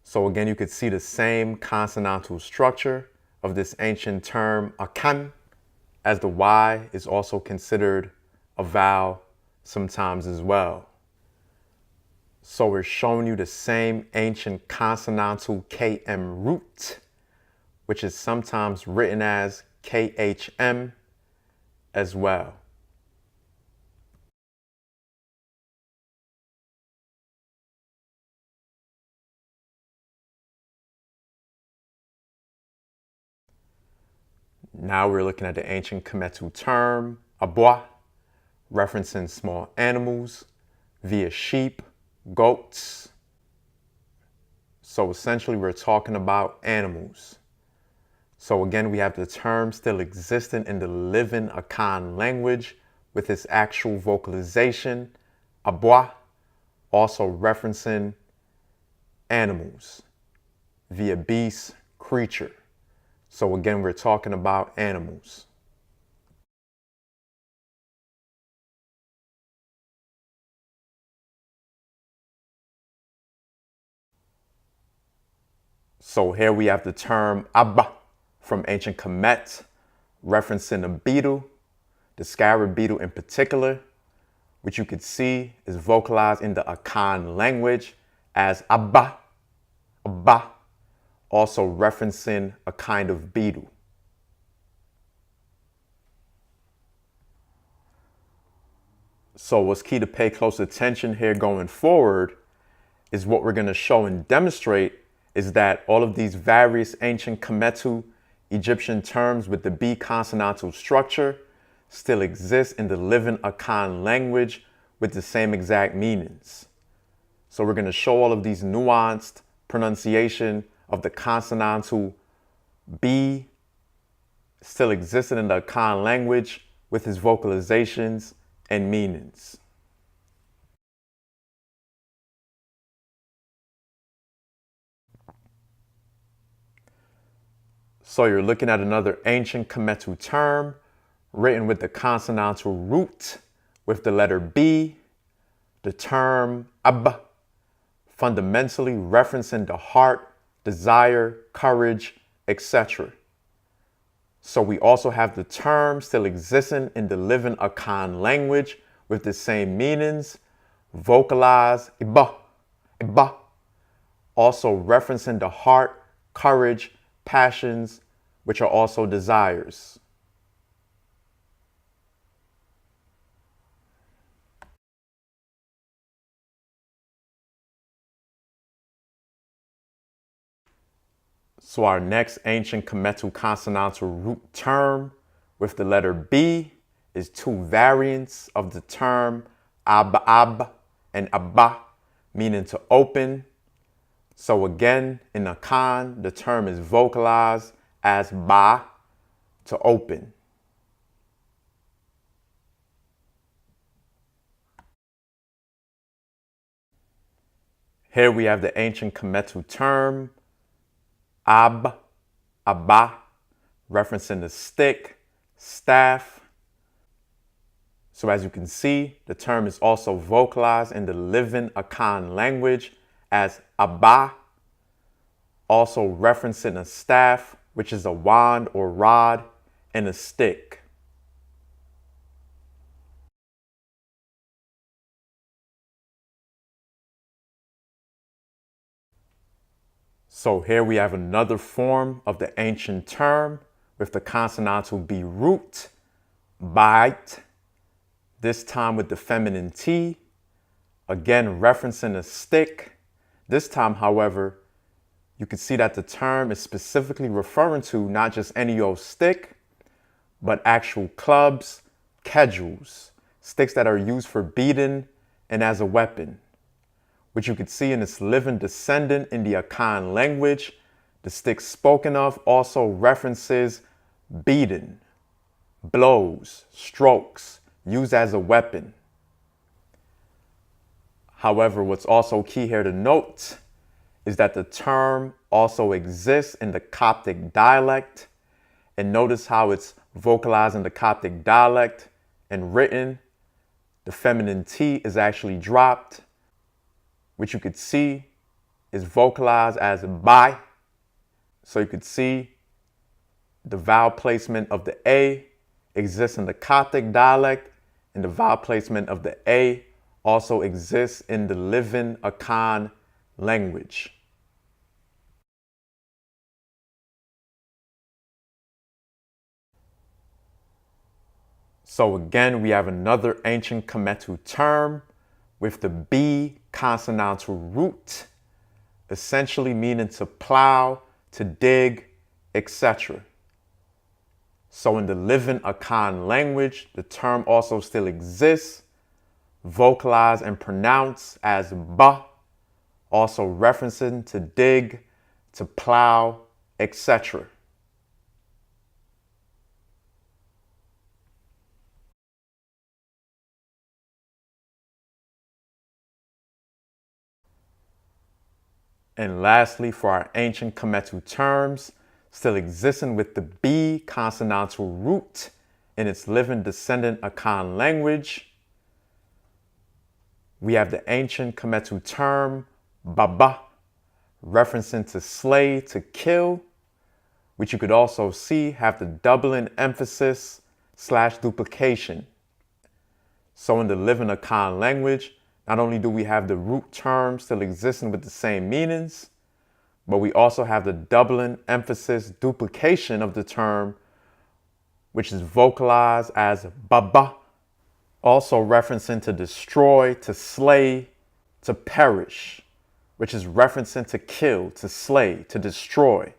[SPEAKER 1] So again, you could see the same consonantal structure of this ancient term akam, as the Y is also considered a vowel sometimes as well. So we're showing you the same ancient consonantal KM root, which is sometimes written as KHM as well. Now we're looking at the ancient Kemetu term, abois, referencing small animals via sheep, goats. So essentially we're talking about animals. So again, we have the term still existing in the living Akan language with its actual vocalization, abois, also referencing animals via beast, creature. So again, we're talking about animals. So here we have the term abba from ancient Kemet, referencing a beetle, the scarab beetle in particular, which you could see is vocalized in the Akan language as abba, abba, also referencing a kind of beetle. So what's key to pay close attention here going forward is what we're going to show and demonstrate is that all of these various ancient Kemetu Egyptian terms with the B consonantal structure still exist in the living Akan language with the same exact meanings. So we're going to show all of these nuanced pronunciation of the consonantal B still existed in the Akan language with its vocalizations and meanings. So you're looking at another ancient Kemetu term written with the consonantal root with the letter B, the term ab, fundamentally referencing the heart, desire, courage, etc. So we also have the term still existing in the living Akan language with the same meanings, vocalized iba, iba, also referencing the heart, courage, passions, which are also desires. So our next ancient Kemetu consonantal root term with the letter B is two variants of the term ab and abba, meaning to open. So again, in Akan, the term is vocalized as ba, to open. Here we have the ancient Kemetu term ab, abba, referencing the stick, staff. So as you can see, the term is also vocalized in the living Akan language as abba, also referencing a staff, which is a wand or rod, and a stick. So here we have another form of the ancient term with the consonantal B root, bite, this time with the feminine T, again referencing a stick. This time, however, you can see that the term is specifically referring to not just any old stick, but actual clubs, cudgels, sticks that are used for beating and as a weapon, which you can see in its living descendant in the Akan language. The stick spoken of also references beating, blows, strokes, used as a weapon. However, what's also key here to note is that the term also exists in the Coptic dialect. And notice how it's vocalized in the Coptic dialect and written. The feminine T is actually dropped, which you could see is vocalized as by. So you could see the vowel placement of the A exists in the Coptic dialect, and the vowel placement of the A also exists in the living Akan language. So again, we have another ancient Kemetu term with the B consonantal root, essentially meaning to plow, to dig, etc. So in the living Akan language, the term also still exists, vocalized and pronounced as ba, also referencing to dig, to plow, etc. And lastly, for our ancient Kemetu terms, still existing with the B consonantal root in its living descendant Akan language, we have the ancient Kemetu term baba, referencing to slay, to kill, which you could also see have the doubling emphasis / duplication. So in the living Akan language, not only do we have the root term still existing with the same meanings, but we also have the doubling emphasis duplication of the term, which is vocalized as baba, also referencing to destroy, to slay, to perish, which is referencing to kill, to slay, to destroy.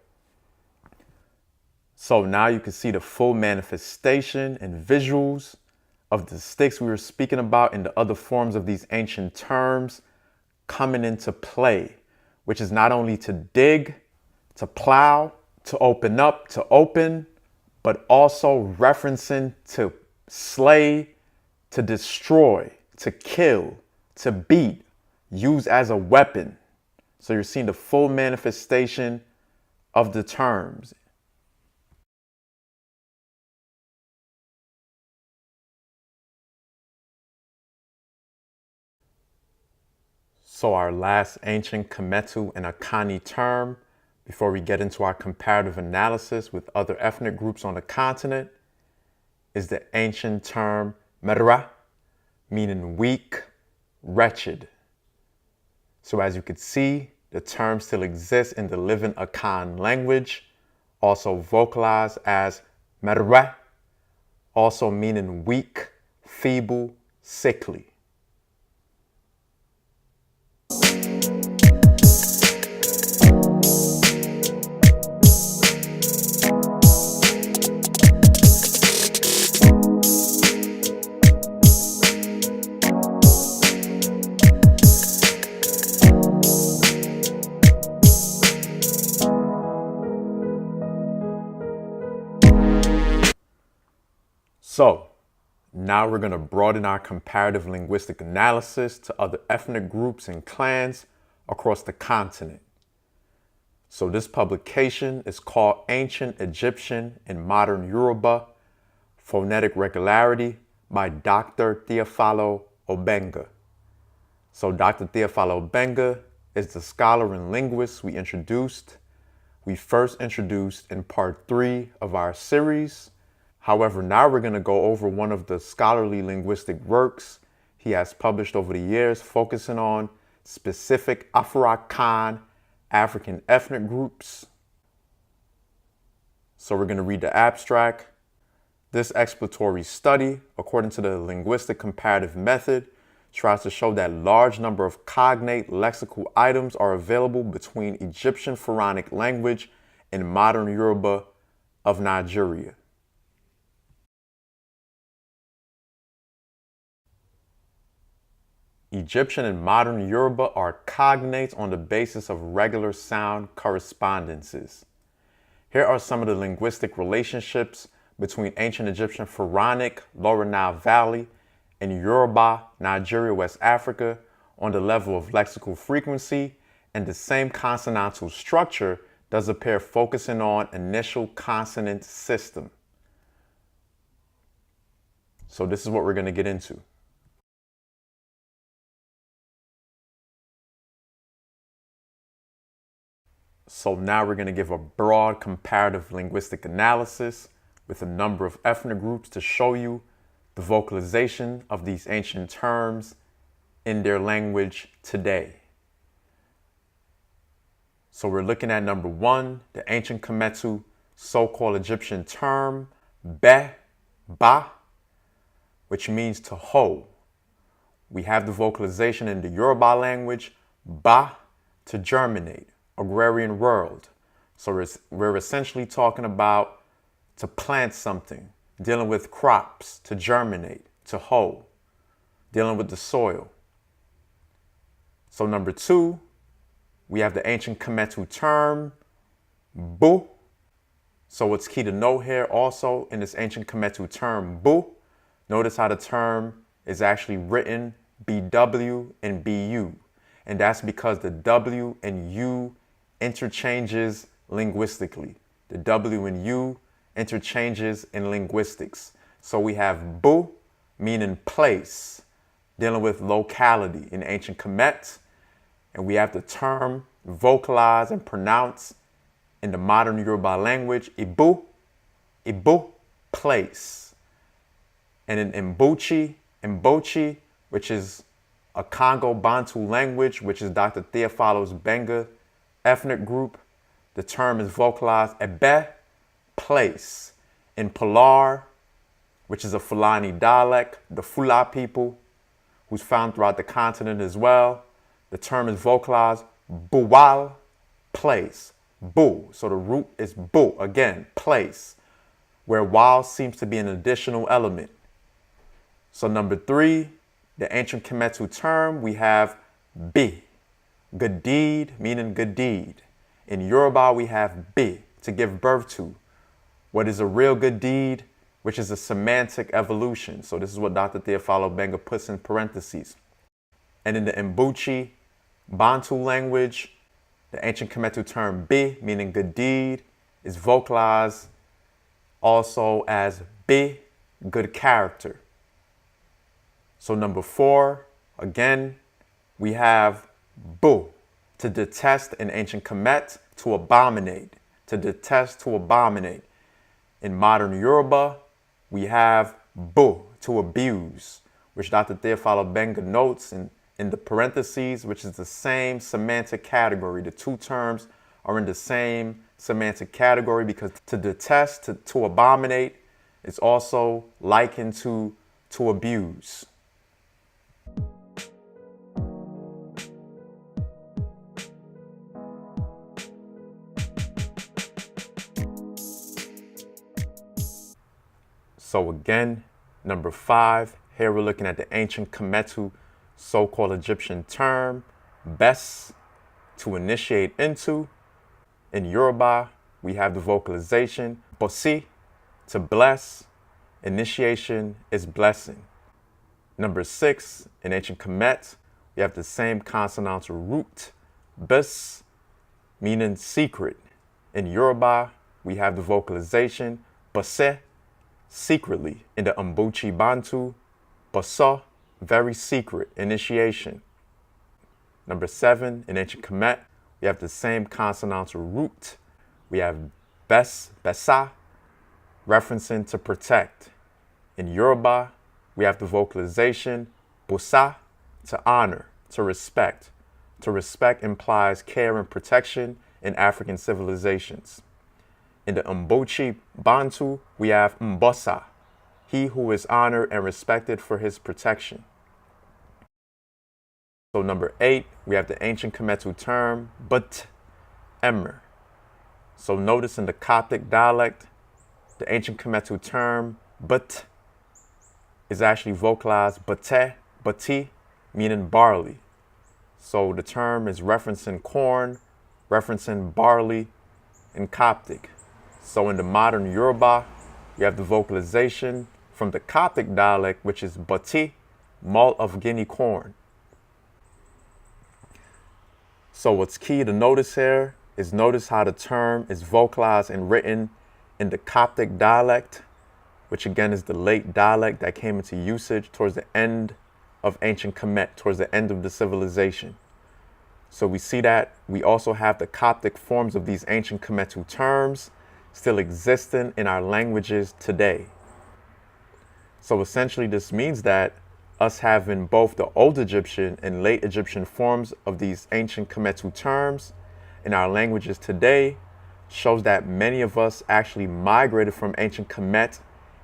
[SPEAKER 1] So now you can see the full manifestation and visuals of the sticks we were speaking about in the other forms of these ancient terms coming into play, which is not only to dig, to plow, to open up, to open, but also referencing to slay, to destroy, to kill, to beat, use as a weapon. So you're seeing the full manifestation of the terms. So our last ancient Kemetu and Akani term, before we get into our comparative analysis with other ethnic groups on the continent, is the ancient term merra, meaning weak, wretched. So as you can see, the term still exists in the living Akan language, also vocalized as merra, also meaning weak, feeble, sickly. So now we're going to broaden our comparative linguistic analysis to other ethnic groups and clans across the continent. So this publication is called Ancient Egyptian and Modern Yoruba, Phonetic Regularity by Dr. Theophilo Obenga. So Dr. Theophilo Obenga is the scholar and linguist we first introduced in part 3 of our series. However, now we're going to go over one of the scholarly linguistic works he has published over the years, focusing on specific Afurakan African ethnic groups. So we're going to read the abstract. This exploratory study, according to the linguistic comparative method, tries to show that large number of cognate lexical items are available between Egyptian pharaonic language and modern Yoruba of Nigeria. Egyptian and modern Yoruba are cognates on the basis of regular sound correspondences. Here are some of the linguistic relationships between ancient Egyptian pharaonic Lower Nile Valley and Yoruba, Nigeria, West Africa on the level of lexical frequency, and the same consonantal structure does appear, focusing on initial consonant system. So this is what we're going to get into. So now we're going to give a broad comparative linguistic analysis with a number of ethnic groups to show you the vocalization of these ancient terms in their language today. So we're looking at number 1, the ancient Kemetu so-called Egyptian term be, ba, which means to hoe. We have the vocalization in the Yoruba language, ba, to germinate, agrarian world. So we're essentially talking about to plant something, dealing with crops, to germinate, to hoe, dealing with the soil. So number 2, we have the ancient Kemetu term, bu. So what's key to note here also in this ancient Kemetu term, bu, notice how the term is actually written BW and BU. And that's because the W and U interchanges linguistically. The W and U interchanges in linguistics. So we have bu, meaning place, dealing with locality in ancient Kemet. And we have the term vocalized and pronounced in the modern Yoruba language, ibu, ibu, place. And in Mbochi, which is a Congo Bantu language, which is Dr. Theophilos Benga ethnic group, the term is vocalized ebe, place. In Pilar, which is a Fulani dialect, the Fula people, who's found throughout the continent as well, the term is vocalized buwal, place. Bu, so the root is bu, again, place, where wal seems to be an additional element. So number 3, the ancient Kemetu term, we have bi, good deed, meaning good deed. In Yoruba, we have bi, to give birth to. What is a real good deed, which is a semantic evolution. So this is what Dr. Theophilo Benga puts in parentheses. And in the Mbuchi Bantu language, the ancient Kemetu term bi, meaning good deed, is vocalized also as bi, good character. So number 4, again, we have bu, to detest in ancient Kemet, to abominate, to detest, to abominate. In modern Yoruba, we have bu, to abuse, which Dr. Theophilo Benga notes in the parentheses, which is the same semantic category. The two terms are in the same semantic category because to detest, to abominate, is also likened to abuse. So again, number 5, here we're looking at the ancient Kemetu so-called Egyptian term, bes, to initiate into. In Yoruba, we have the vocalization, bosi, to bless. Initiation is blessing. Number 6, in ancient Kamit, we have the same consonantal root, bus, meaning secret. In Yoruba, we have the vocalization, base, secretly. In the Mbuchi Bantu, baso, very secret, initiation. Number 7, in ancient Kemet, we have the same consonantal root. We have bes, besa, referencing to protect. In Yoruba, we have the vocalization, busa, to honor, to respect. To respect implies care and protection in African civilizations. In the Mbochi Bantu, we have Mbosa, he who is honored and respected for his protection. So number 8, we have the ancient Kemetu term, but, emmer. So notice in the Coptic dialect, the ancient Kemetu term, but, is actually vocalized bate, bati, meaning barley. So the term is referencing corn, referencing barley in Coptic. So in the modern Yoruba, you have the vocalization from the Coptic dialect, which is bati, malt of Guinea corn. So what's key to notice here is notice how the term is vocalized and written in the Coptic dialect, which again is the late dialect that came into usage towards the end of ancient Kemet, towards the end of the civilization. So we see that we also have the Coptic forms of these ancient Kemetu terms still existing in our languages today. So essentially this means that us having both the Old Egyptian and Late Egyptian forms of these ancient Kemetu terms in our languages today shows that many of us actually migrated from ancient Kemet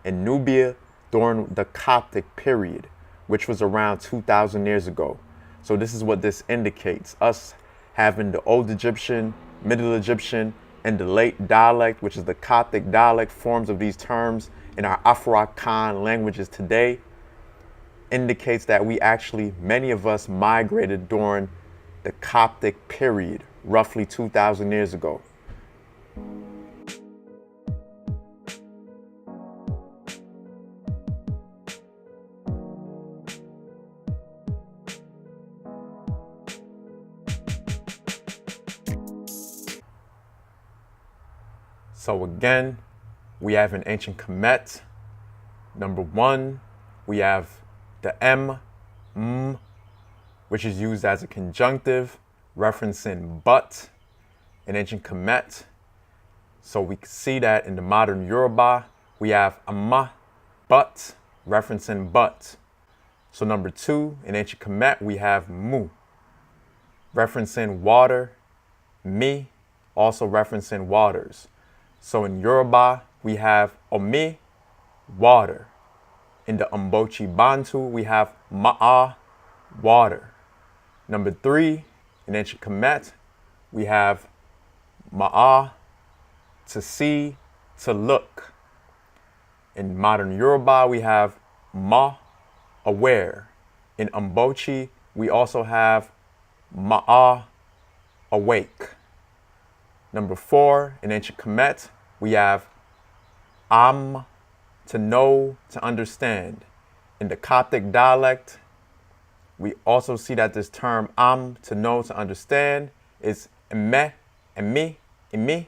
[SPEAKER 1] and Nubia during the Coptic period, which was around 2,000 years ago. So this is what this indicates, us having the Old Egyptian, Middle Egyptian, and the late dialect, which is the Coptic dialect forms of these terms in our Afurakan languages today, indicates that we actually, many of us migrated during the Coptic period, roughly 2,000 years ago. So again, we have in ancient Kemet, number 1, we have the m, which is used as a conjunctive, referencing but in ancient Kemet. So we can see that in the modern Yoruba, we have amma, but, referencing but. So number 2, in ancient Kemet, we have mu, referencing water, mi, also referencing waters. So in Yoruba, we have omi, water. In the Mbochi Bantu, we have ma'a, water. Number 3, in ancient Kemet, we have ma'a, to see, to look. In modern Yoruba, we have ma, aware. In Mbochi, we also have ma'a, awake. Number 4, in ancient Kemet, we have am, to know, to understand. In the Coptic dialect, we also see that this term am, to know, to understand, is eme, emi, imi.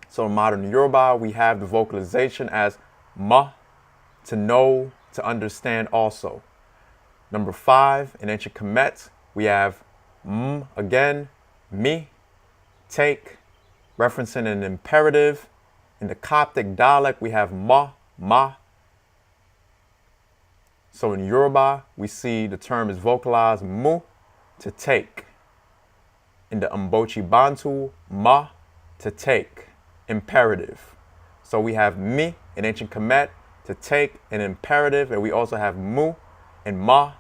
[SPEAKER 1] So in modern Yoruba, we have the vocalization as ma, to know, to understand also. Number 5, in ancient Kemet, we have again, mi, take, referencing an imperative. In the Coptic dialect, we have ma. So in Yoruba, we see the term is vocalized mu, to take. In the Mbochi Bantu, ma, to take, imperative. So we have mi in ancient Kemet, to take, an imperative, and we also have mu and ma,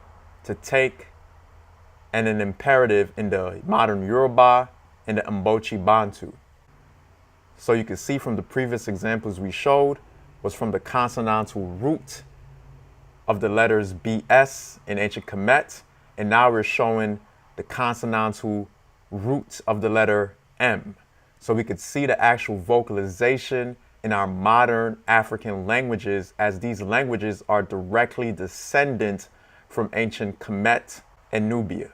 [SPEAKER 1] to take, and an imperative in the modern Yoruba and the Mbochi Bantu. So you can see from the previous examples we showed was from the consonantal root of the letters BS in ancient Kemet, and now we're showing the consonantal root of the letter M. So we could see the actual vocalization in our modern African languages, as these languages are directly descendant from ancient Kamit and Nubia.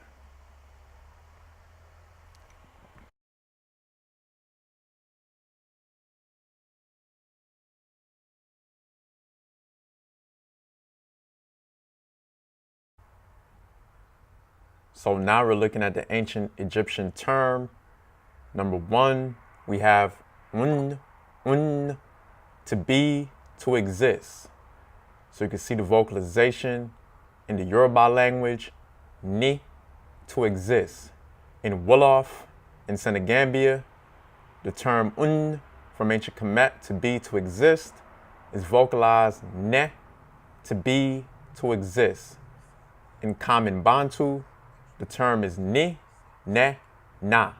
[SPEAKER 1] So now we're looking at the ancient Egyptian term. Number one, we have un, to be, to exist. So you can see the vocalization in the Yoruba language, ni, to exist. In Wolof, in Senegambia, the term un from ancient Kemet, to be, to exist, is vocalized ne, to be, to exist. In Common Bantu, the term is ni, ne, na.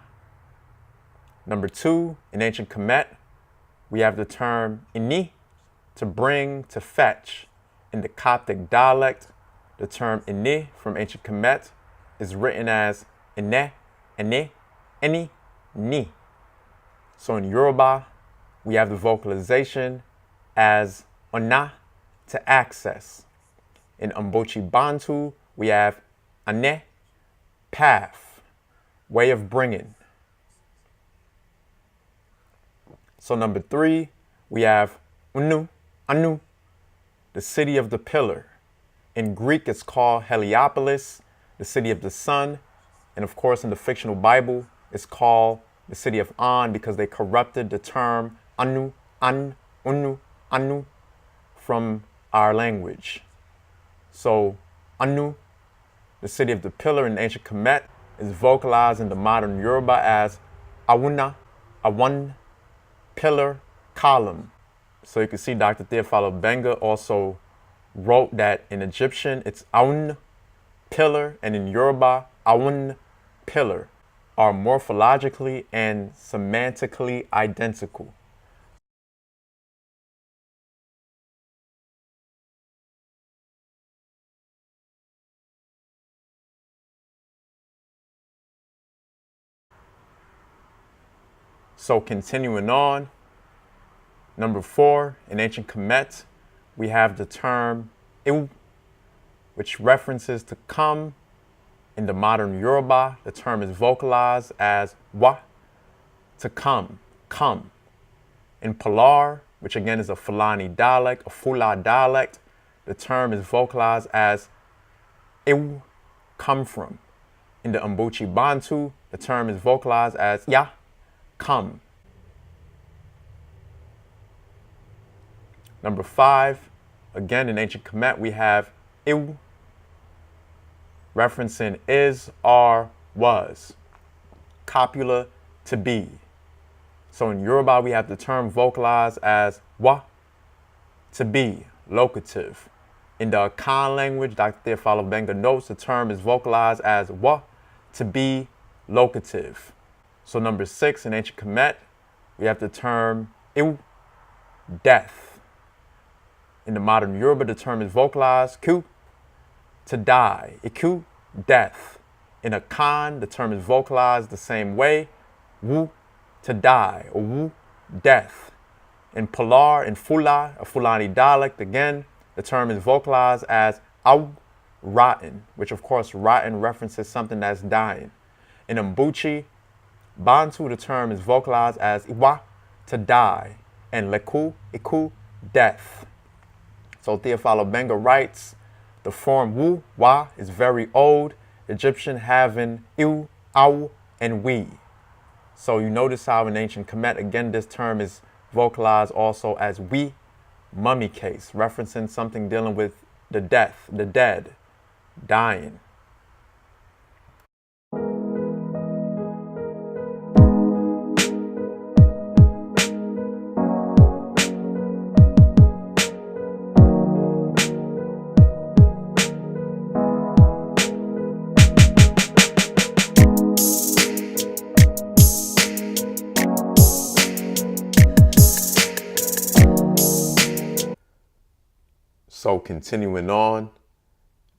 [SPEAKER 1] Number two, in ancient Kemet, we have the term ini, to bring, to fetch. In the Coptic dialect, the term ini from ancient Kemet is written as ine, eni, ni. So in Yoruba, we have the vocalization as ona, to access. In Mbochi Bantu, we have ane, path, way of bringing. So number three, we have anu, the city of the pillar. In Greek, it's called Heliopolis, the city of the sun. And of course, in the fictional Bible, it's called the city of An because they corrupted the term anu, from our language. So anu, the city of the pillar in ancient Kemet, is vocalized in the modern Yoruba as awuna, awan, pillar, column. So you can see Dr. Theophilo Benga also wrote that in Egyptian it's aun, pillar, and in Yoruba, awun, pillar, are morphologically and semantically identical. So continuing on, number four, in ancient Kemet, we have the term iw, which references to come. In the modern Yoruba, the term is vocalized as wa, to come, come. In Pilar, which again is a Fulani dialect, a Fula dialect, the term is vocalized as iw, come from. In the Mbochi Bantu, the term is vocalized as ya, come. Number five, again in ancient Kemet, we have iw, referencing is, are, was. Copula, to be. So in Yoruba, we have the term vocalized as wa, to be, locative. In the Akan language, Dr. Theophilo Benga notes the term is vocalized as wa, to be, locative. So number six, in ancient Kemet, we have the term iw, death. In the modern Yoruba, the term is vocalized ku, to die, iku, death. In Akan, the term is vocalized the same way, wu, to die, or wu, death. In Pilar, in Fula, a Fulani dialect, again, the term is vocalized as aw, rotten, which of course rotten references something that's dying. In Mbuchi Bantu, the term is vocalized as iwa, to die, and leku, iku, death. So Theophilo Benga writes, the form wu, wa, is very old, Egyptian having iw, aw, and we. So you notice how in ancient Kemet, again, this term is vocalized also as we, mummy case, referencing something dealing with the death, the dead, dying. So continuing on,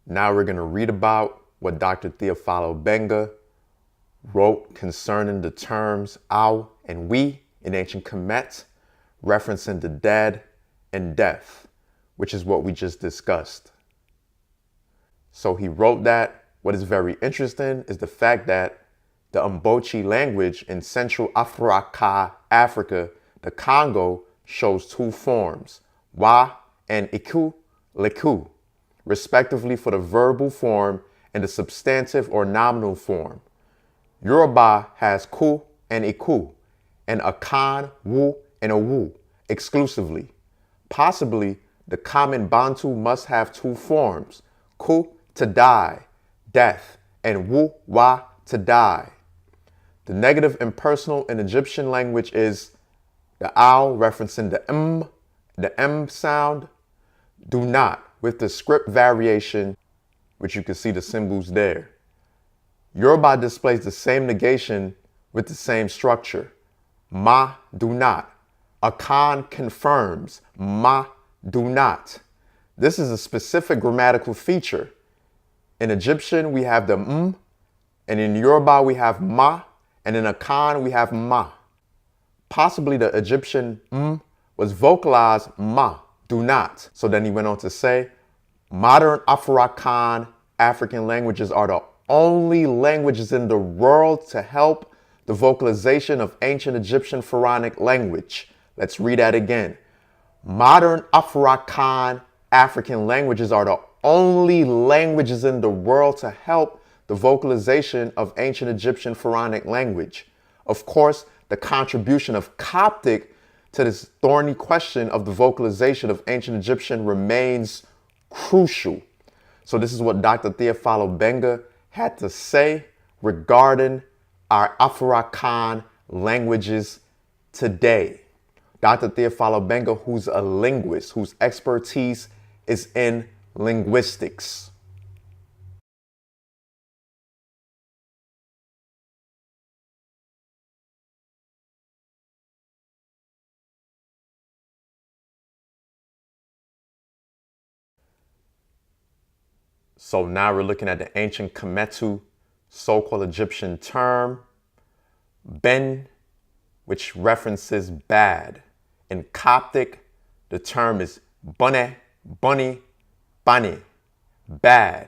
[SPEAKER 1] now we're going to read about what Dr. Theophilo Benga wrote concerning the terms aw and we in ancient Kemet, referencing the dead and death, which is what we just discussed. So he wrote that. What is very interesting is the fact that the Mbochi language in Central Afuraka, Africa, the Congo, shows two forms, wa and iku, leku, respectively for the verbal form and the substantive or nominal form. Yoruba has ku and iku, and akan, wu, and owu, exclusively. Possibly, the common Bantu must have two forms, ku, to die, death, and wu, wa, to die. The negative impersonal in Egyptian language is the ow, referencing the m sound, do not, with the script variation, which you can see the symbols there. Yoruba displays the same negation with the same structure. Ma, do not. Akan confirms, ma, do not. This is a specific grammatical feature. In Egyptian, we have the and in Yoruba, we have ma, and in Akan, we have ma. Possibly the Egyptian was vocalized ma, do not. So then he went on to say, modern Afurakan African languages are the only languages in the world to help the vocalization of ancient Egyptian pharaonic language. Let's read that again. Modern Afurakan African languages are the only languages in the world to help the vocalization of ancient Egyptian pharaonic language. Of course, the contribution of Coptic to this thorny question of the vocalization of ancient Egyptian remains crucial. So this is what Dr. Theophilo Benga had to say regarding our Afurakan languages today. Dr. Theophilo Benga, who's a linguist, whose expertise is in linguistics. So now we're looking at the ancient Kemetu, so-called Egyptian term, ben, which references bad. In Coptic, the term is bane, bunny, bani, bad.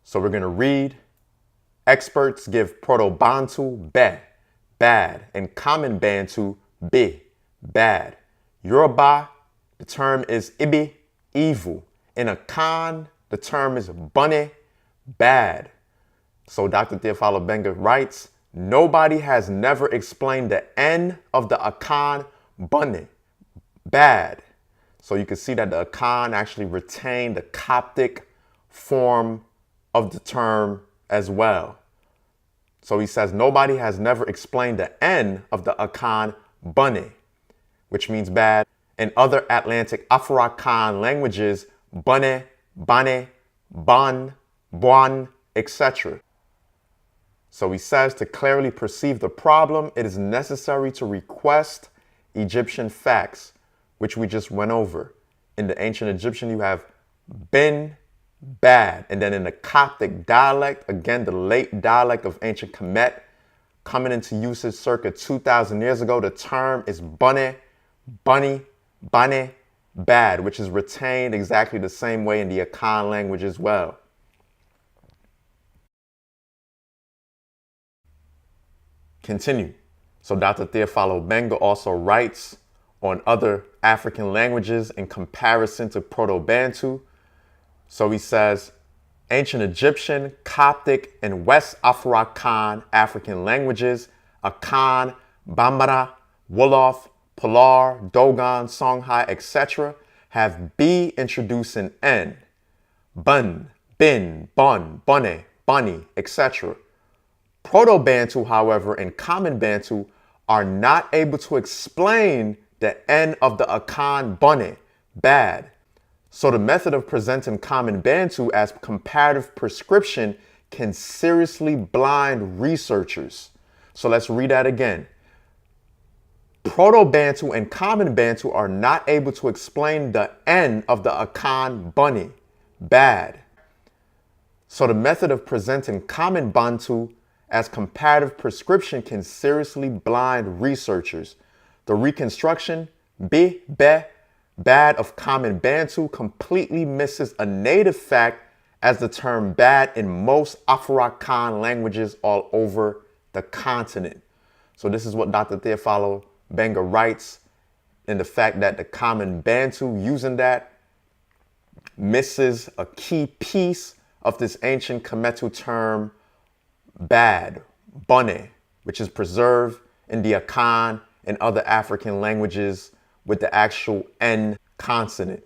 [SPEAKER 1] So we're going to read. Experts give Proto-Bantu be, bad, and Common Bantu be, bad. Yoruba, the term is ibi, evil. In Akan, the term is bunny, bad. So Dr. Theophilo Benga writes, nobody has never explained the N of the Akan bunny, bad. So you can see that the Akan actually retained the Coptic form of the term as well. So he says, nobody has never explained the N of the Akan bunny, which means bad. In other Atlantic Afurakan languages, bunny, bane, ban, buan, etc. So he says, to clearly perceive the problem, it is necessary to request Egyptian facts, which we just went over. In the ancient Egyptian, you have bin, bad. And then in the Coptic dialect, again, the late dialect of ancient Kamit, coming into usage circa 2,000 years ago, the term is bunny, bunny, bane, bad, which is retained exactly the same way in the Akan language as well. Continue. So Dr. Theophilo Benga also writes on other African languages in comparison to Proto-Bantu. So he says, ancient Egyptian, Coptic, and West Afurakan African languages, Akan, Bambara, Wolof, Pilar, Dogon, Songhai, etc., have B introduced in N. Bun, bin, bun, bunne, bunny, etc. Proto-Bantu, however, and Common Bantu are not able to explain the N of the Akan bunne, bad. So the method of presenting Common Bantu as comparative prescription can seriously blind researchers. So let's read that again. Proto-Bantu and Common Bantu are not able to explain the N of the Akan bunny, bad. So the method of presenting Common Bantu as comparative prescription can seriously blind researchers. The reconstruction, be, bad of common Bantu completely misses a native fact as the term bad in most Afurakan languages all over the continent. So this is what Dr. Theophilo Benga writes, in the fact that the common Bantu using that misses a key piece of this ancient Kemetu term bad, bone, which is preserved in the Akan and other African languages with the actual N consonant.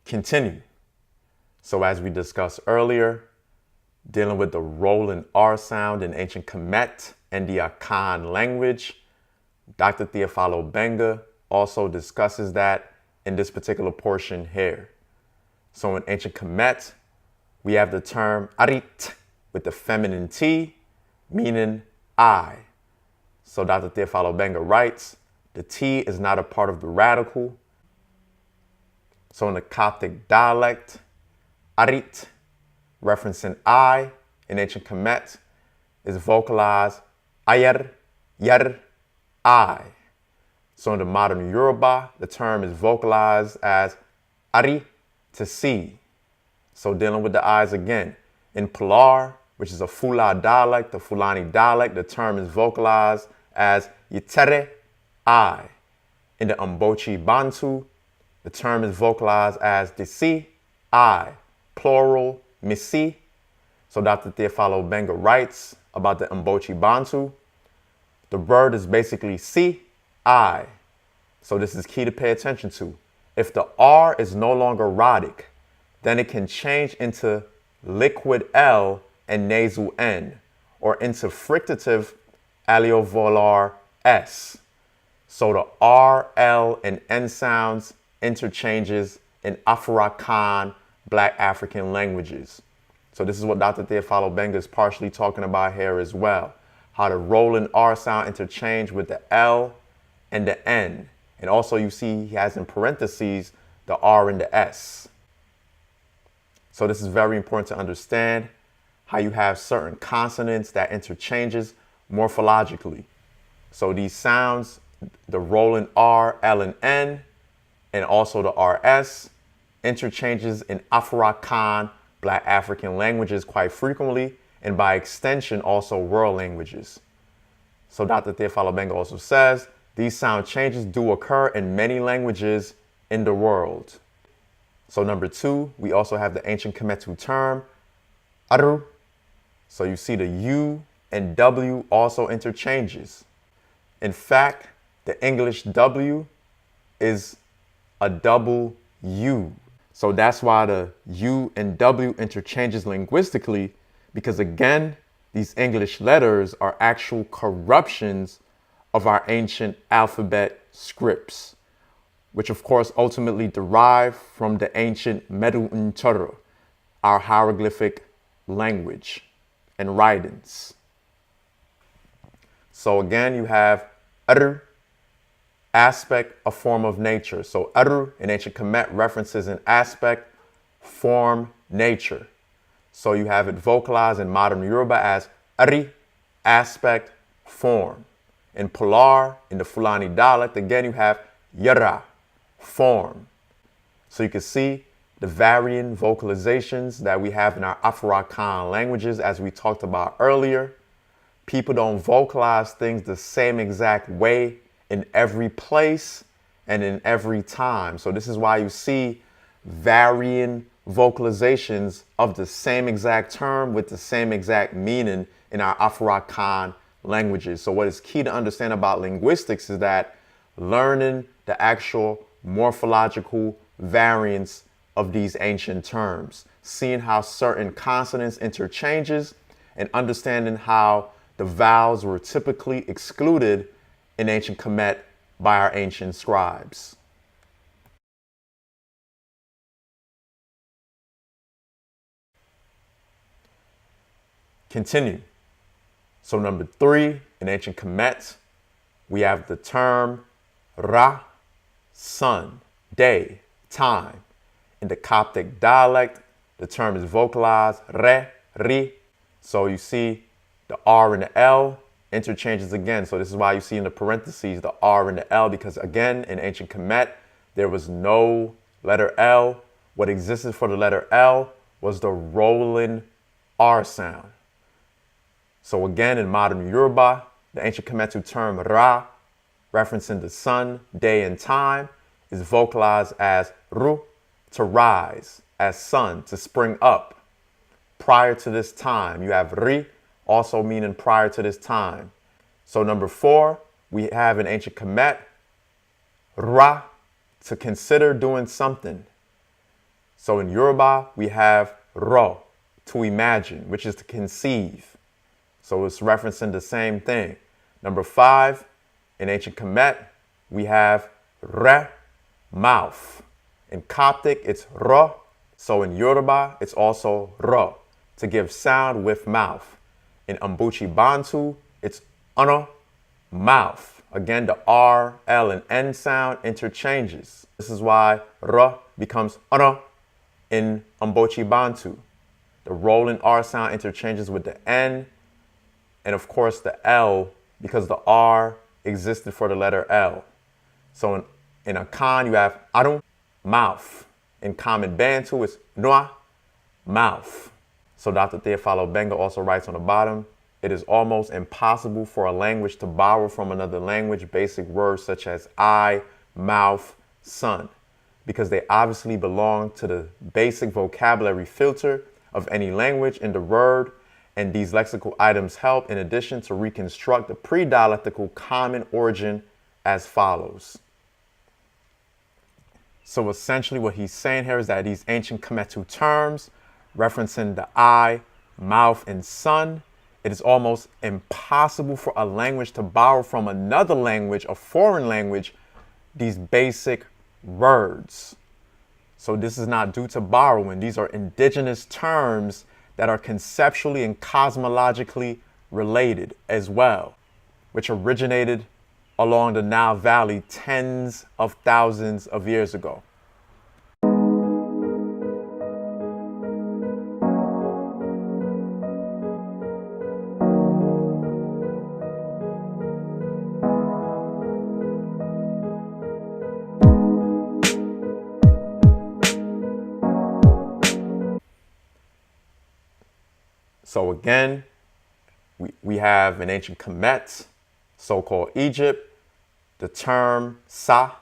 [SPEAKER 1] Continue. So as we discussed earlier, dealing with the rolling R sound in ancient Kemet and the Akan language, Dr. Theophilo Benga also discusses that in this particular portion here. So in ancient Kemet, we have the term arit with the feminine T, meaning I. So Dr. Theophilo Benga writes, the T is not a part of the radical. So in the Coptic dialect, arit, referencing I in ancient Kemet, is vocalized ayer, yer, I. So in the modern Yoruba, the term is vocalized as ari, to see. So dealing with the I's again. In Pilar, which is a Fula dialect, the Fulani dialect, the term is vocalized as yitere, I. In the Mbochi Bantu, the term is vocalized as disi, I, plural, misi. So Dr. Theophilo Benga writes about the Mbochi Bantu. The word is basically si, I. So this is key to pay attention to. If the R is no longer rhotic, then it can change into liquid L and nasal N, or into frictative alveolar S. So the R, L, and N sounds interchanges in Afurakan Black African languages. So this is what Dr. Theophilo Benga is partially talking about here as well. How the rolling R sound interchange with the L and the N. And also you see he has in parentheses the R and the S. So this is very important to understand how you have certain consonants that interchanges morphologically. So these sounds, the rolling R, L, and N, and also the RS, interchanges in Afurakan Black African languages quite frequently, and by extension also world languages. So Dr. Theophilo Benga also says, these sound changes do occur in many languages in the world. So number 2, we also have the ancient Kemetu term, aru. So you see the U and W also interchanges. In fact, the English W is a double U. So that's why the U and W interchanges linguistically, because again, these English letters are actual corruptions of our ancient alphabet scripts, which of course ultimately derive from the ancient Medu Ntoro, our hieroglyphic language and writings. So again, you have Aru, aspect, a form of nature. So Aru in ancient Kemet references an aspect, form, nature. So you have it vocalized in modern Yoruba as Ari, aspect, form. In Pilar, in the Fulani dialect, again you have Yara, form. So you can see the varying vocalizations that we have in our Afurakan languages, as we talked about earlier. People don't vocalize things the same exact way in every place and in every time. So this is why you see varying vocalizations of the same exact term with the same exact meaning in our Afurakan languages. So what is key to understand about linguistics is that learning the actual morphological variants of these ancient terms, seeing how certain consonants interchanges, and understanding how the vowels were typically excluded in ancient Kemet by our ancient scribes. Continue. So number 3, in ancient Kamit, we have the term Ra, sun, day, time. In the Coptic dialect, the term is vocalized re, ri. So you see the R and the L interchanges again. So this is why you see in the parentheses the R and the L, because again, in ancient Kemet, there was no letter L. What existed for the letter L was the rolling R sound. So again, in modern Yoruba, the ancient Kemetu term Ra, referencing the sun, day, and time, is vocalized as Ru, to rise, as sun, to spring up. Prior to this time, you have Ri, also meaning prior to this time. So number 4, we have in ancient Kemet, Ra, to consider doing something. So in Yoruba, we have Ro, to imagine, which is to conceive. So it's referencing the same thing. Number 5, in ancient Kemet, we have Re, mouth. In Coptic, it's Ro. So in Yoruba, it's also Ro, to give sound with mouth. In Mbuchi Bantu, it's Ono, mouth. Again, the R, L, and N sound interchanges. This is why Ro becomes Ono in Mbochi Bantu. The rolling R sound interchanges with the N, and of course the L, because the R existed for the letter L. So in Akan, you have Arun, mouth. In Common Bantu, it's Noa, mouth. So Dr. Theophilo Benga also writes on the bottom, it is almost impossible for a language to borrow from another language basic words such as eye, mouth, sun, because they obviously belong to the basic vocabulary filter of any language in the word, and these lexical items help in addition to reconstruct the pre-dialectical common origin as follows. So essentially what he's saying here is that these ancient Kemetu terms referencing the eye, mouth, and sun, it is almost impossible for a language to borrow from another language, a foreign language, these basic words. So this is not due to borrowing. These are indigenous terms that are conceptually and cosmologically related as well, which originated along the Nile Valley tens of thousands of years ago. So again, we have in ancient Kemet, so-called Egypt, the term Sa,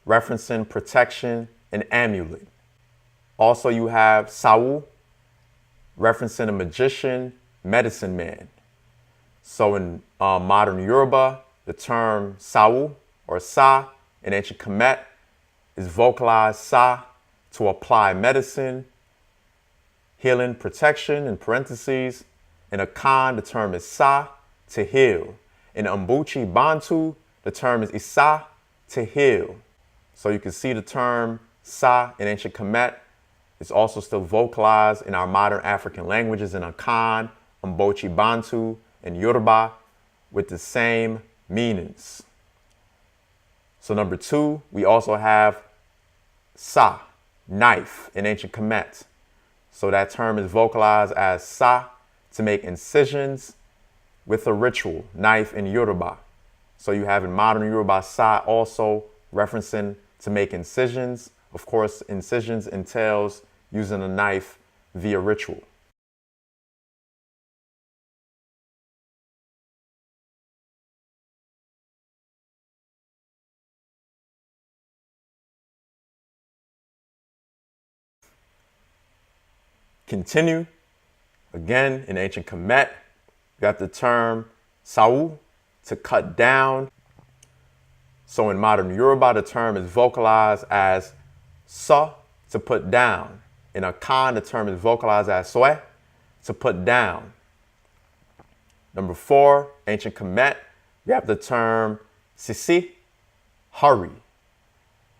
[SPEAKER 1] referencing protection and amulet. Also, you have Sau, referencing a magician, medicine man. So in modern Yoruba, the term Sau or Sa in ancient Kemet is vocalized Sa, to apply medicine, healing, protection, in parentheses. In Akan, the term is Sa, to heal. In Mbuchi Bantu, the term is Isa, to heal. So you can see the term Sa in ancient Kemet is also still vocalized in our modern African languages in Akan, Mbochi Bantu, and Yoruba with the same meanings. So number 2, we also have Sa, knife, in ancient Kemet. So that term is vocalized as Sa, to make incisions with a ritual, knife in Yoruba. So you have in modern Yoruba Sa also referencing to make incisions. Of course, incisions entails using a knife via ritual. Continue. Again, in ancient Kemet, you got the term Sau, to cut down. So in modern Yoruba, the term is vocalized as Sa, to put down. In Akan, the term is vocalized as Soe, to put down. Number 4, ancient Kemet, you have the term Sisi, hurry.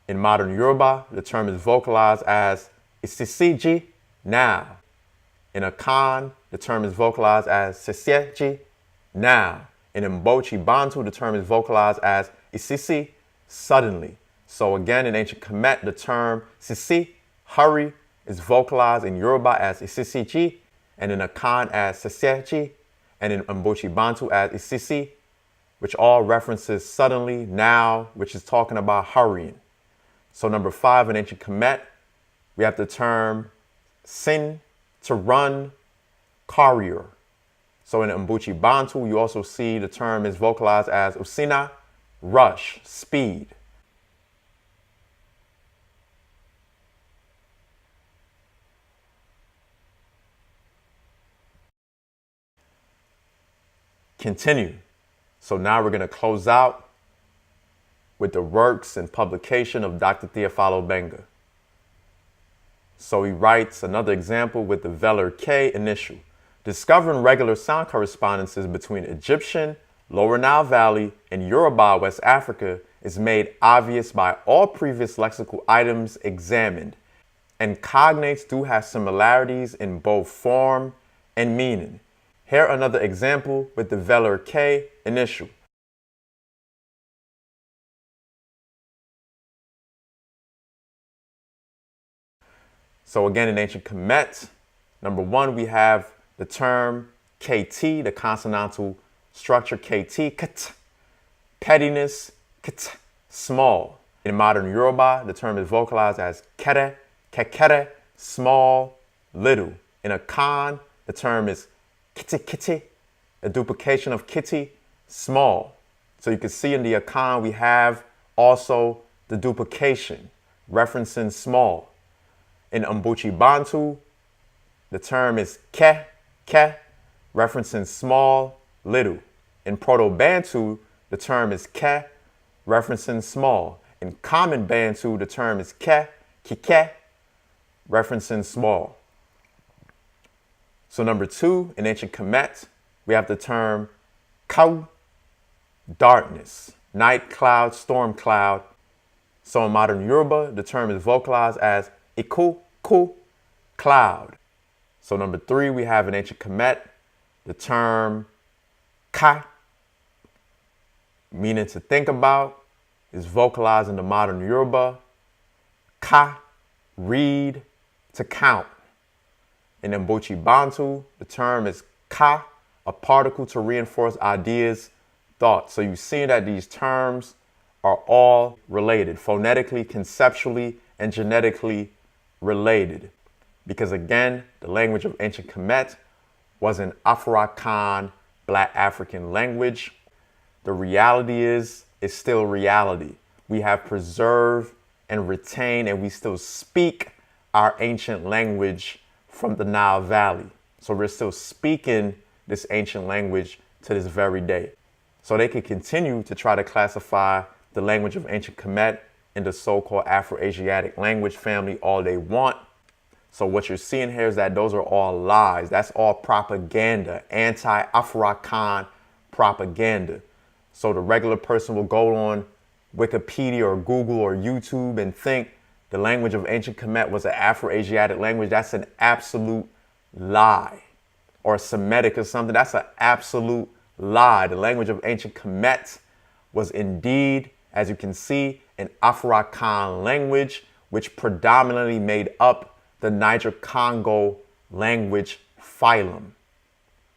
[SPEAKER 1] In modern Yoruba, the term is vocalized as Isisiji, now. In Akan, the term is vocalized as sesiechi, now. In Mbochi Bantu, the term is vocalized as isisi, suddenly. So again, in ancient Kamit, the term sisi, hurry, is vocalized in Yoruba as isisichi, and in Akan as sesiechi, and in Mbochi Bantu as isisi, which all references suddenly, now, which is talking about hurrying. So number 5, in ancient Kamit, we have the term sin, to run, courier. So in Mbuchi Bantu, you also see the term is vocalized as usina, rush, speed. Continue. So now we're going to close out with the works and publication of Dr. Theophilo Benga. So he writes another example with the velar K initial. Discovering regular sound correspondences between Egyptian, Lower Nile Valley, and Yoruba West Africa is made obvious by all previous lexical items examined, and cognates do have similarities in both form and meaning. Here another example with the velar K initial. So again, in ancient Kemet, number 1, we have the term KT, the consonantal structure KT, kt, pettiness, kt, small. In modern Yoruba, the term is vocalized as kere, kekere, small, little. In Akan, the term is kiti kiti, a duplication of kitty, small. So you can see in the Akan, we have also the duplication, referencing small. In Mbuchi Bantu, the term is ke, referencing small, little. In Proto-Bantu, the term is ke, referencing small. In Common Bantu, the term is ke, kike, referencing small. So number 2, in ancient Kemet, we have the term kau, darkness, night cloud, storm cloud. So in modern Yoruba, the term is vocalized as iku, ku, cloud. So number 3, we have in ancient Kemet the term ka, meaning to think about, is vocalized in the modern Yoruba. Ka, read, to count. In Mbochi Bantu, the term is ka, a particle to reinforce ideas, thoughts. So you see that these terms are all related, phonetically, conceptually, and genetically related. Because again, the language of ancient Kemet was an Afurakan, Black African language. The reality is, it's still reality. We have preserved and retained, and we still speak our ancient language from the Nile Valley. So we're still speaking this ancient language to this very day. So they could continue to try to classify the language of ancient Kemet in the so-called Afro-Asiatic language family all they want. So what you're seeing here is that those are all lies. That's all propaganda, anti-Afurakan propaganda. So the regular person will go on Wikipedia or Google or YouTube and think the language of ancient Kemet was an Afro-Asiatic language. That's an absolute lie. Or Semitic or something. That's an absolute lie. The language of ancient Kemet was indeed, as you can see, an Afurakan language, which predominantly made up the Niger-Congo language phylum.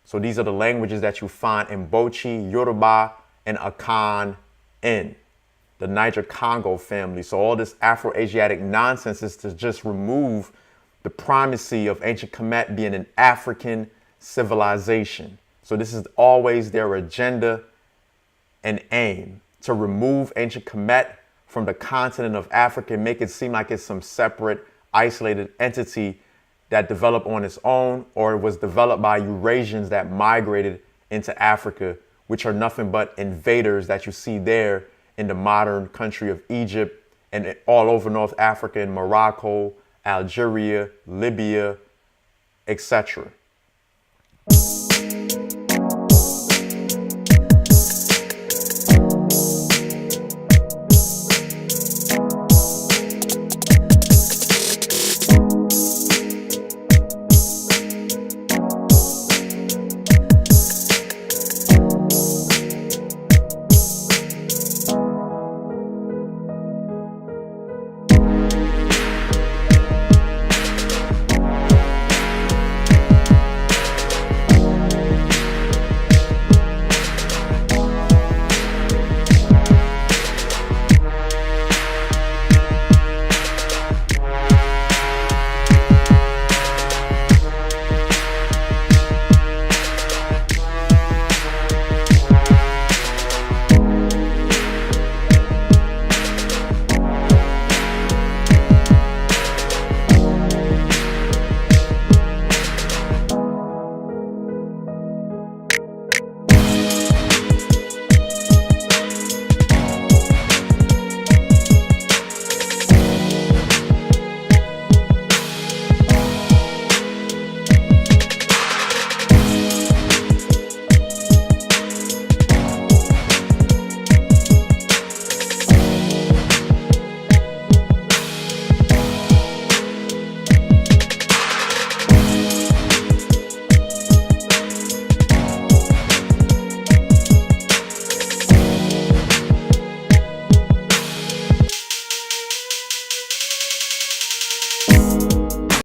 [SPEAKER 1] So these are the languages that you find in Bochi, Yoruba, and Akan in the Niger-Congo family. So all this Afro-Asiatic nonsense is to just remove the primacy of ancient Kemet being an African civilization. So this is always their agenda and aim, to remove ancient Kemet from the continent of Africa and make it seem like it's some separate, isolated entity that developed on its own, or it was developed by Eurasians that migrated into Africa, which are nothing but invaders that you see there in the modern country of Egypt and all over North Africa, in Morocco, Algeria, Libya, etc.